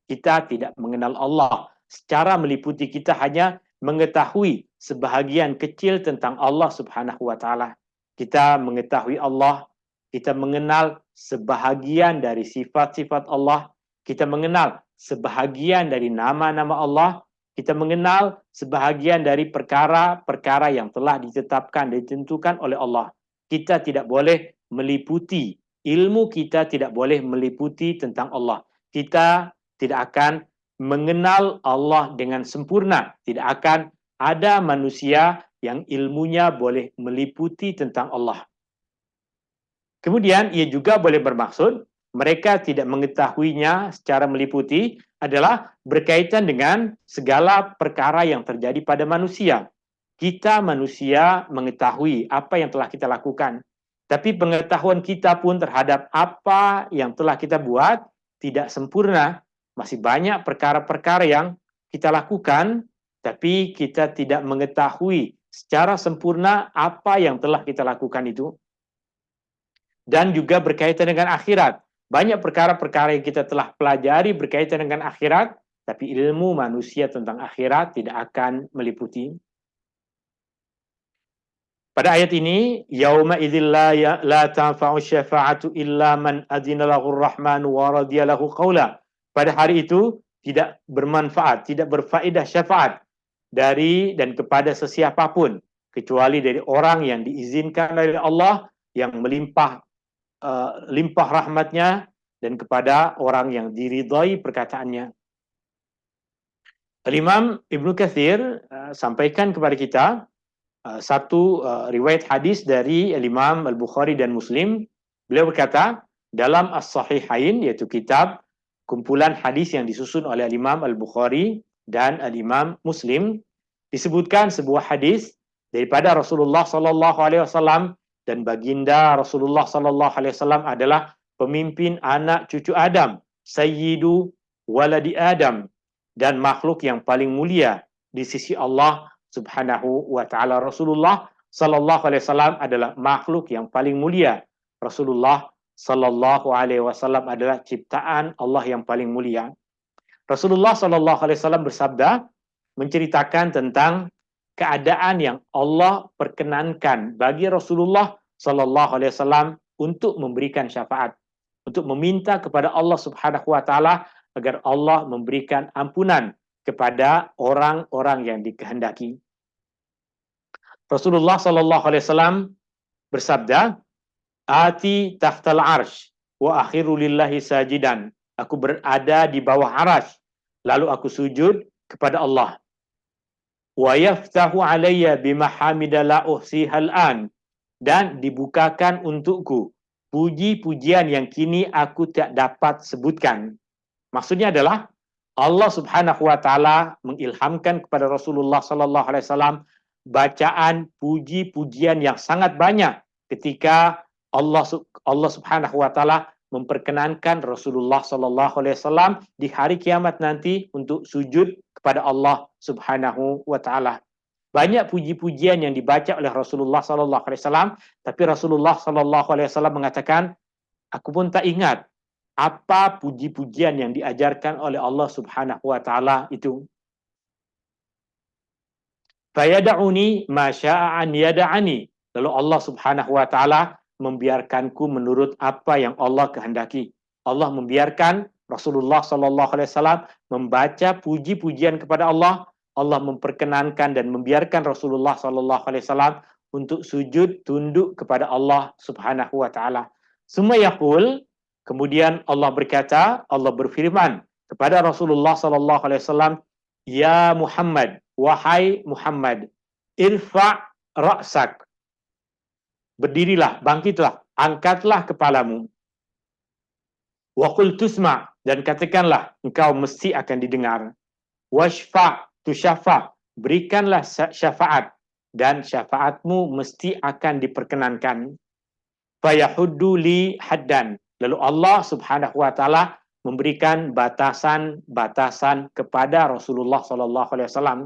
Kita tidak mengenal Allah secara meliputi, kita hanya mengetahui sebahagian kecil tentang Allah Subhanahu wa taala. Kita mengetahui Allah, kita mengenal sebahagian dari sifat-sifat Allah, kita mengenal sebahagian dari nama-nama Allah, kita mengenal sebahagian dari perkara-perkara yang telah ditetapkan dan ditentukan oleh Allah. Kita tidak boleh meliputi, ilmu kita tidak boleh meliputi tentang Allah. Kita tidak akan mengenal Allah dengan sempurna. Tidak akan ada manusia yang ilmunya boleh meliputi tentang Allah. Kemudian ia juga boleh bermaksud mereka tidak mengetahuinya secara meliputi adalah berkaitan dengan segala perkara yang terjadi pada manusia. Kita manusia mengetahui apa yang telah kita lakukan, tapi pengetahuan kita pun terhadap apa yang telah kita buat tidak sempurna. Masih banyak perkara-perkara yang kita lakukan, tapi kita tidak mengetahui secara sempurna apa yang telah kita lakukan itu. Dan juga berkaitan dengan akhirat. Banyak perkara-perkara yang kita telah pelajari berkaitan dengan akhirat, tapi ilmu manusia tentang akhirat tidak akan meliputi. Pada ayat ini, yauma idzil la tanfa'u syafa'atu illa man adzina lahu ar-rahmanu wa radiya lahu qawla. Pada hari itu tidak bermanfaat, tidak berfaedah syafaat dari dan kepada sesiapapun kecuali dari orang yang diizinkan oleh Allah, yang limpah rahmatnya, dan kepada orang yang diridhai perkataannya. Al-Imam Ibnu Katsir sampaikan kepada kita satu riwayat hadis dari Imam Al-Bukhari dan Muslim. Beliau berkata, dalam As-Sahihain, yaitu kitab kumpulan hadis yang disusun oleh Imam Al-Bukhari dan Imam Muslim, disebutkan sebuah hadis daripada Rasulullah sallallahu alaihi wasallam, dan baginda Rasulullah sallallahu alaihi wasallam adalah pemimpin anak cucu Adam, sayyidu waladi Adam, dan makhluk yang paling mulia di sisi Allah Subhanahu wa ta'ala. Rasulullah sallallahu alaihi wasallam adalah makhluk yang paling mulia. Rasulullah sallallahu alaihi wasallam adalah ciptaan Allah yang paling mulia. Rasulullah sallallahu alaihi wasallam bersabda, menceritakan tentang keadaan yang Allah perkenankan bagi Rasulullah sallallahu alaihi wasallam untuk memberikan syafaat, untuk meminta kepada Allah Subhanahu wa ta'ala agar Allah memberikan ampunan kepada orang-orang yang dikehendaki. Rasulullah sallallahu alaihi wasallam bersabda, "Ati tahtal arsh wa akhiru lillahi sajidan." Aku berada di bawah arasy, lalu aku sujud kepada Allah. Wa yaftahu alayya bimahamida la uhsihal an, dan dibukakan untukku puji-pujian yang kini aku tak dapat sebutkan. Maksudnya adalah Allah Subhanahu wa taala mengilhamkan kepada Rasulullah sallallahu alaihi wasallam bacaan puji-pujian yang sangat banyak ketika Allah Subhanahu wa taala memperkenankan Rasulullah sallallahu alaihi wasallam di hari kiamat nanti untuk sujud kepada Allah Subhanahu wa taala. Banyak puji-pujian yang dibaca oleh Rasulullah sallallahu alaihi wasallam, tapi Rasulullah sallallahu alaihi wasallam mengatakan, aku pun tak ingat apa puji-pujian yang diajarkan oleh Allah Subhanahu wa taala itu. Fayada'uni ma syaa an yada'ani. Lalu Allah Subhanahu wa taala membiarkanku menurut apa yang Allah kehendaki. Allah membiarkan Rasulullah sallallahu alaihi wasallam membaca puji-pujian kepada Allah. Allah memperkenankan dan membiarkan Rasulullah sallallahu alaihi wasallam untuk sujud tunduk kepada Allah Subhanahu wa taala. Summa yaqul, kemudian Allah berkata, Allah berfirman kepada Rasulullah sallallahu alaihi wasallam, "Ya Muhammad, wahai Muhammad, irfa' ra'sak." Berdirilah, bangkitlah, angkatlah kepalamu. Wa qul tusma', dan katakanlah engkau mesti akan didengar. Washfa' tusyafa', berikanlah syafaat dan syafaatmu mesti akan diperkenankan. Fayahuddu li haddan. Lalu Allah Subhanahu wa taala memberikan batasan-batasan kepada Rasulullah sallallahu alaihi wasallam,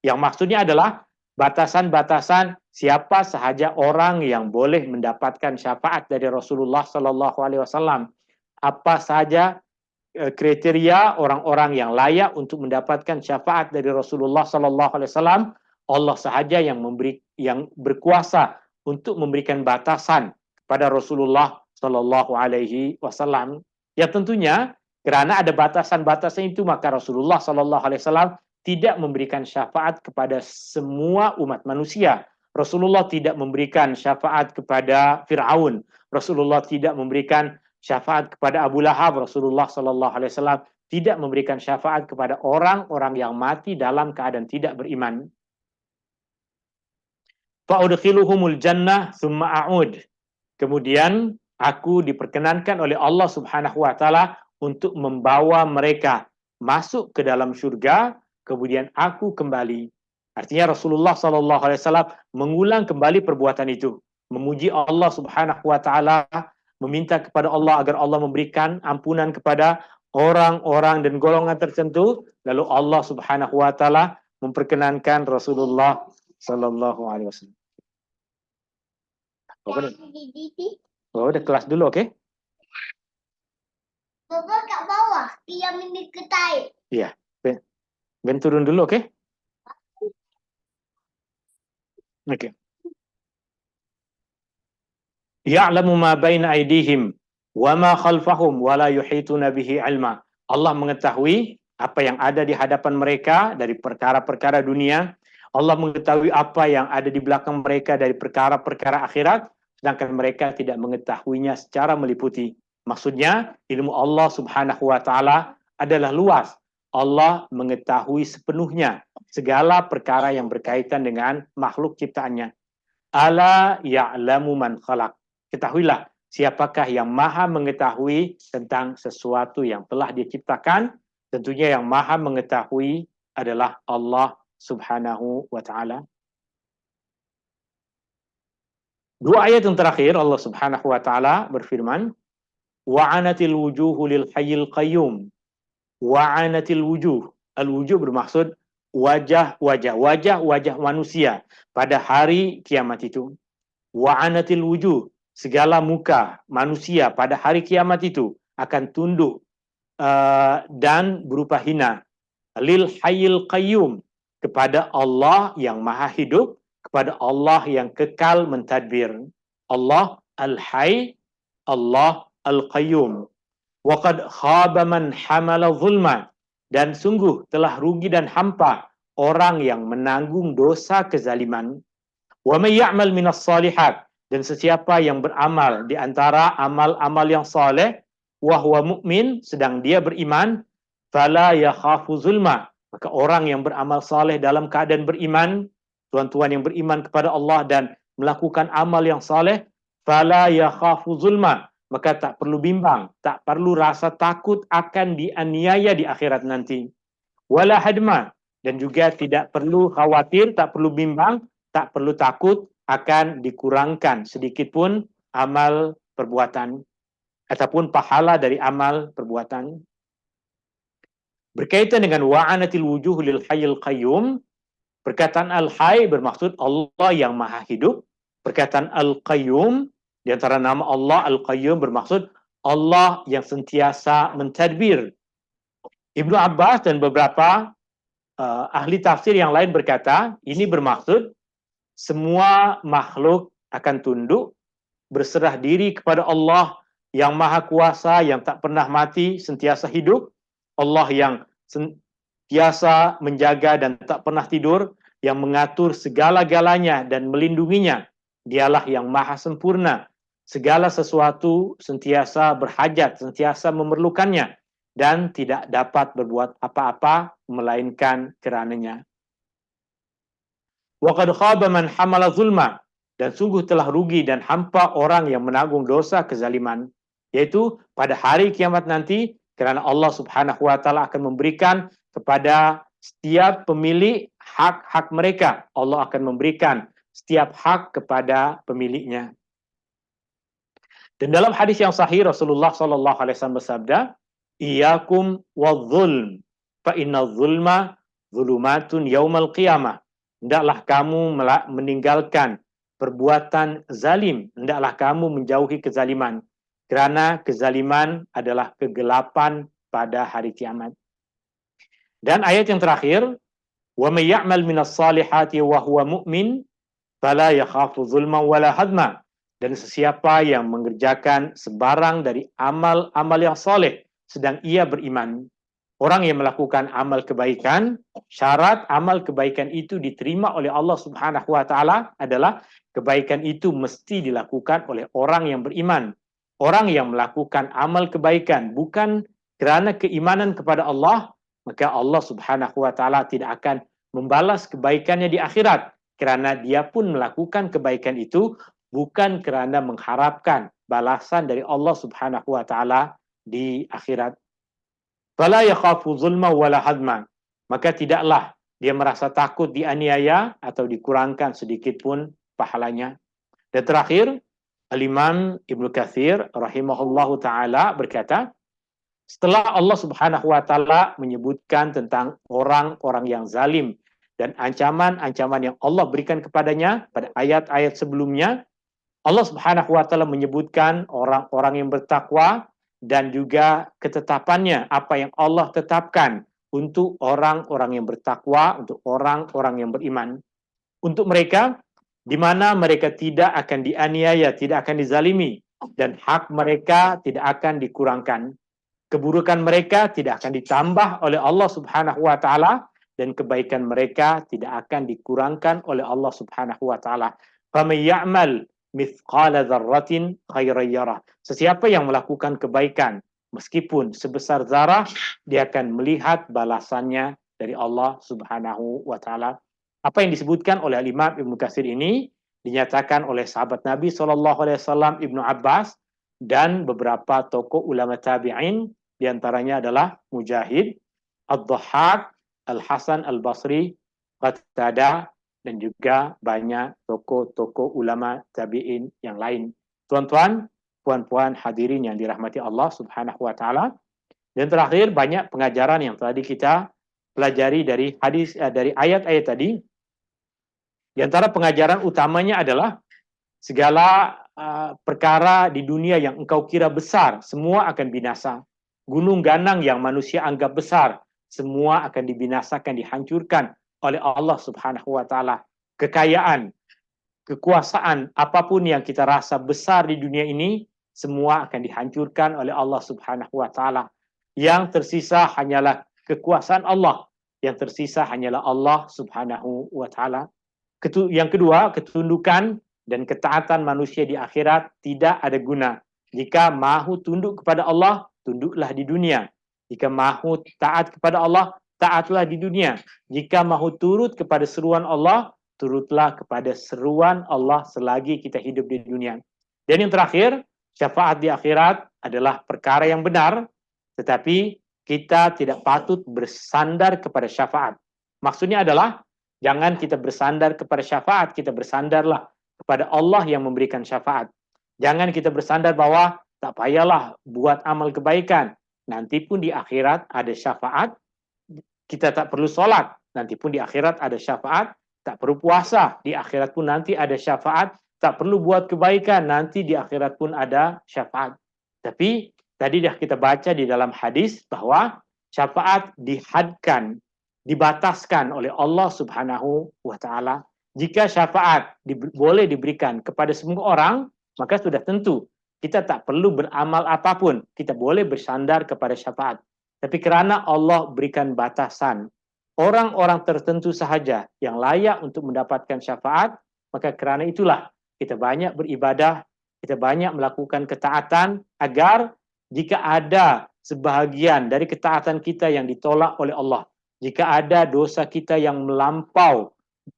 yang maksudnya adalah batasan-batasan siapa sahaja orang yang boleh mendapatkan syafaat dari Rasulullah sallallahu alaihi wasallam. Apa saja kriteria orang-orang yang layak untuk mendapatkan syafaat dari Rasulullah sallallahu alaihi wasallam. Allah sahaja yang berkuasa untuk memberikan batasan kepada Rasulullah sallallahu alaihi wasallam. Ya tentunya karena ada batasan-batasan itu, maka Rasulullah sallallahu alaihi wasallam tidak memberikan syafaat kepada semua umat manusia. Rasulullah tidak memberikan syafaat kepada Fir'aun. Rasulullah tidak memberikan syafaat kepada Abu Lahab. Rasulullah sallallahu alaihi wasallam tidak memberikan syafaat kepada orang-orang yang mati dalam keadaan tidak beriman. Fa'udkhiluhumul jannah tsumma a'ud. Kemudian aku diperkenankan oleh Allah Subhanahu wa taala untuk membawa mereka masuk ke dalam surga, kemudian aku kembali. Artinya Rasulullah sallallahu alaihi wasallam mengulang kembali perbuatan itu, memuji Allah Subhanahu wa taala, meminta kepada Allah agar Allah memberikan ampunan kepada orang-orang dan golongan tertentu, lalu Allah Subhanahu wa taala memperkenankan Rasulullah sallallahu alaihi wasallam. Oh, udah kelas dulu, oke? Bapak kat bawah, dia mini ketai. Iya, Ben turun dulu, oke? Oke. Ya'lamu ma baina aydihim wa ma khalfahum wa la yuhituna bihi ilma. Allah mengetahui apa yang ada di hadapan mereka dari perkara-perkara dunia. Allah mengetahui apa yang ada di belakang mereka dari perkara-perkara akhirat, sedangkan mereka tidak mengetahuinya secara meliputi. Maksudnya, ilmu Allah Subhanahu wa taala adalah luas. Allah mengetahui sepenuhnya segala perkara yang berkaitan dengan makhluk ciptaannya. Ala ya'lamu man khalaq. Ketahuilah siapakah yang maha mengetahui tentang sesuatu yang telah diciptakan. Tentunya yang maha mengetahui adalah Allah Subhanahu wa ta'ala. Dua ayat yang terakhir Allah Subhanahu wa ta'ala berfirman, wa'anatil wujuhu lil hayyil qayyum. Wa'anatil wujuh. Al-wujuh bermaksud wajah manusia pada hari kiamat itu. Wa'anatil wujuh. Segala muka manusia pada hari kiamat itu akan tunduk dan berupa hina. Lil hayyil qayyum. Kepada Allah yang maha hidup, kepada Allah yang kekal mentadbir. Allah al-hayy, Allah al-qayyum. Wa qad khaba man hamala zulma. Dan sungguh telah rugi dan hampa orang yang menanggung dosa kezaliman. Wa may ya'mal minas salihat. Dan sesiapa yang beramal di antara amal-amal yang saleh, wa huwa mu'min, sedang dia beriman, fala yakhafu zulma. Maka orang yang beramal saleh dalam keadaan beriman, tuan-tuan yang beriman kepada Allah dan melakukan amal yang saleh, fala yakhafu zulma. Maka tak perlu bimbang, tak perlu rasa takut akan dianiaya di akhirat nanti. Wala hadma. Dan juga tidak perlu khawatir, tak perlu bimbang, tak perlu takut akan dikurangkan sedikit pun amal perbuatan ataupun pahala dari amal perbuatan. Berkaitan dengan wa'anatil wujuh lil hayyil qayyum, perkataan al-hayy bermaksud Allah yang maha hidup. Perkataan al-qayyum, di antara nama Allah al-qayyum bermaksud Allah yang sentiasa mentadbir. Ibnu Abbas dan beberapa ahli tafsir yang lain berkata, ini bermaksud semua makhluk akan tunduk, berserah diri kepada Allah yang maha kuasa, yang tak pernah mati, sentiasa hidup. Allah yang sentiasa menjaga dan tak pernah tidur, yang mengatur segala-galanya dan melindunginya. Dialah yang maha sempurna. Segala sesuatu sentiasa berhajat, sentiasa memerlukannya, dan tidak dapat berbuat apa-apa melainkan kerananya. Wa qad khaba man hamala zulma. Dan sungguh telah rugi dan hampa orang yang menanggung dosa kezaliman. Yaitu pada hari kiamat nanti, kerana Allah Subhanahu wa ta'ala akan memberikan kepada setiap pemilik hak-hak mereka. Allah akan memberikan setiap hak kepada pemiliknya. Dan dalam hadis yang sahih Rasulullah sallallahu alaihi wasallam bersabda, "Iyyakum wadh-dhulm, fa inna dhulma dhulumatun yaumal qiyamah." Hendaklah kamu meninggalkan perbuatan zalim, hendaklah kamu menjauhi kezaliman, kerana kezaliman adalah kegelapan pada hari kiamat. Dan ayat yang terakhir, wa may ya'mal minas salihati wa huwa mu'min fala yakhafu zulman wala hadma. Dan sesiapa yang mengerjakan sebarang dari amal-amal yang soleh sedang ia beriman. Orang yang melakukan amal kebaikan, syarat amal kebaikan itu diterima oleh Allah Subhanahu wa ta'ala adalah kebaikan itu mesti dilakukan oleh orang yang beriman. Orang yang melakukan amal kebaikan bukan kerana keimanan kepada Allah, maka Allah Subhanahu wa ta'ala tidak akan membalas kebaikannya di akhirat, kerana dia pun melakukan kebaikan itu bukan kerana mengharapkan balasan dari Allah Subhanahu wa ta'ala di akhirat. Fala yakhafu zulma wala hadma. Maka tidaklah dia merasa takut dianiaya atau dikurangkan sedikit pun pahalanya. Dan terakhir, Al-Imam Ibnu Katsir rahimahullahu taala berkata, setelah Allah Subhanahu wa taala menyebutkan tentang orang-orang yang zalim dan ancaman-ancaman yang Allah berikan kepadanya pada ayat-ayat sebelumnya, Allah Subhanahu wa taala menyebutkan orang-orang yang bertakwa dan juga ketetapannya, apa yang Allah tetapkan untuk orang-orang yang bertakwa, untuk orang-orang yang beriman. Untuk mereka, di mana mereka tidak akan dianiaya, tidak akan dizalimi, dan hak mereka tidak akan dikurangkan. Keburukan mereka tidak akan ditambah oleh Allah Subhanahu wa taala, dan kebaikan mereka tidak akan dikurangkan oleh Allah Subhanahu wa taala. Faman ya'mal mithqala dzarratin khairan yarah. Sesiapa yang melakukan kebaikan meskipun sebesar zarah, dia akan melihat balasannya dari Allah Subhanahu wa taala. Apa yang disebutkan oleh Imam Ibnu Katsir ini dinyatakan oleh sahabat Nabi SAW Ibnu Abbas dan beberapa tokoh ulama tabi'in, diantaranya adalah Mujahid, Ad-Dhahhak, Al-Hasan Al-Basri, Qatadah, dan juga banyak tokoh-tokoh ulama tabi'in yang lain. Tuan-tuan, puan-puan hadirin yang dirahmati Allah Subhanahu wa taala. Dan terakhir, banyak pengajaran yang tadi kita pelajari dari hadis dari ayat-ayat tadi. Di antara pengajaran utamanya adalah segala perkara di dunia yang engkau kira besar, semua akan binasa. Gunung ganang yang manusia anggap besar, semua akan dibinasakan, dihancurkan oleh Allah Subhanahu wa taala. Kekayaan, kekuasaan, apapun yang kita rasa besar di dunia ini, semua akan dihancurkan oleh Allah Subhanahu wa taala. Yang tersisa hanyalah kekuasaan Allah, yang tersisa hanyalah Allah Subhanahu wa taala. Yang kedua, ketundukan dan ketaatan manusia di akhirat tidak ada guna. Jika mahu tunduk kepada Allah, tunduklah di dunia. Jika mahu taat kepada Allah, taatlah di dunia. Jika mahu turut kepada seruan Allah, turutlah kepada seruan Allah selagi kita hidup di dunia. Dan yang terakhir, syafaat di akhirat adalah perkara yang benar, tetapi kita tidak patut bersandar kepada syafaat. Maksudnya adalah, jangan kita bersandar kepada syafaat, kita bersandarlah kepada Allah yang memberikan syafaat. Jangan kita bersandar bahwa tak payahlah buat amal kebaikan, nanti pun di akhirat ada syafaat. Kita tak perlu sholat, nanti pun di akhirat ada syafaat. Tak perlu puasa, di akhirat pun nanti ada syafaat. Tak perlu buat kebaikan, nanti di akhirat pun ada syafaat. Tapi tadi dah kita baca di dalam hadis bahwa syafaat dihadkan, dibataskan oleh Allah Subhanahu wa taala. Jika syafaat boleh diberikan kepada semua orang, maka sudah tentu kita tak perlu beramal apapun, kita boleh bersandar kepada syafaat. Tapi kerana Allah berikan batasan, orang-orang tertentu sahaja yang layak untuk mendapatkan syafaat, maka kerana itulah kita banyak beribadah, kita banyak melakukan ketaatan, agar jika ada sebahagian dari ketaatan kita yang ditolak oleh Allah, jika ada dosa kita yang melampau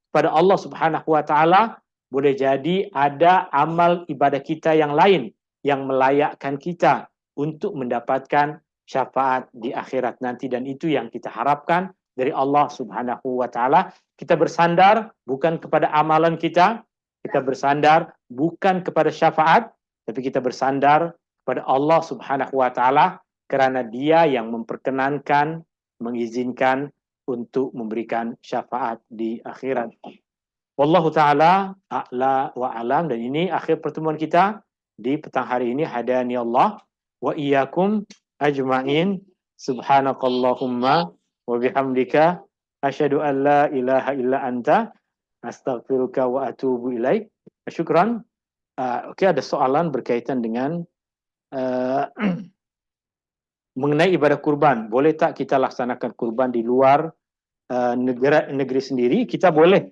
pada Allah Subhanahu wa taala, boleh jadi ada amal ibadah kita yang lain yang melayakkan kita untuk mendapatkan syafaat di akhirat nanti, dan itu yang kita harapkan dari Allah Subhanahu wa taala. Kita bersandar bukan kepada amalan kita bersandar bukan kepada syafaat, tapi kita bersandar kepada Allah Subhanahu wa taala, kerana Dia yang memperkenankan, mengizinkan untuk memberikan syafaat di akhirat. Wallahu taala a'la wa alam. Dan ini akhir pertemuan kita di petang hari ini. Hadani Allah wa iyyakum ajma'in. Subhanakallahumma wa bihamdika asyhadu an la ilaha illa anta astaghfiruka wa atubu ilaik. Syukran. Okey, ada soalan berkaitan dengan mengenai ibadah kurban. Boleh tak kita laksanakan kurban di luar negeri sendiri? Kita boleh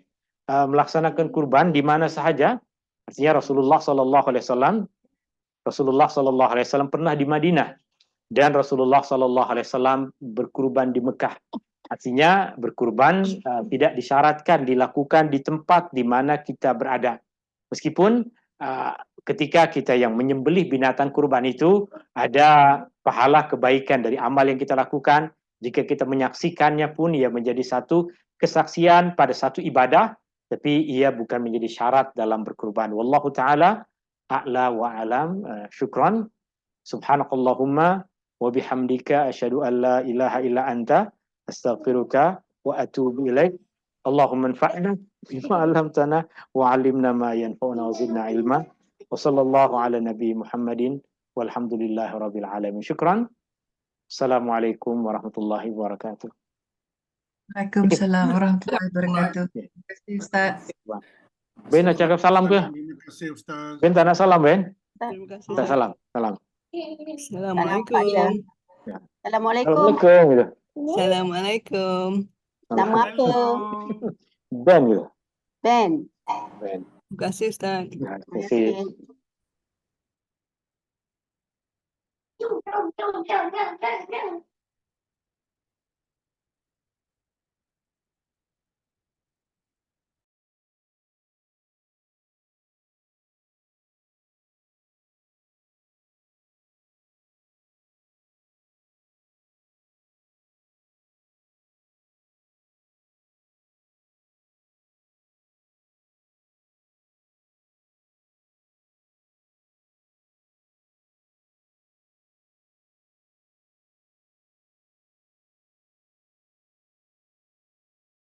melaksanakan kurban di mana sahaja. Artinya Rasulullah SAW pernah di Madinah, dan Rasulullah SAW berkurban di Mekah. Artinya berkurban tidak disyaratkan dilakukan di tempat di mana kita berada. Meskipun ketika kita yang menyembelih binatang kurban itu ada pahala kebaikan dari amal yang kita lakukan, jika kita menyaksikannya pun ia menjadi satu kesaksian pada satu ibadah, tapi ia bukan menjadi syarat dalam berkurban. Wallahu taala a'la wa alam. Syukran. Subhanakallahumma wa bihamdika asyhadu an la ilaha illa anta astaghfiruka wa atubu ilaik. Allahumma anfa'na bima 'allamtana wa 'allimna ma yanfa'una wa zidna ilma. Wa sallallahu ala nabi Muhammadin walhamdulillahi rabbil alamin. Syukran. Assalamualaikum warahmatullahi wabarakatuh. Waalaikumsalam warahmatullahi wabarakatuh. Terima kasih Ustaz. Ben nak cakap salam ke? Terima kasih Ustaz. Ben tak nak salam, Ben? Terima kasih. Tak salam. Salam. Assalamualaikum. Ya. Assalamualaikum. Assalamualaikum gitu. Assalamualaikum. Nama apa? Ben gitu. Ben. Ben. Terima kasih Ustaz. Ya, Terima kasih. kasih. Jom, jom, jom, jom, jom, jom, jom.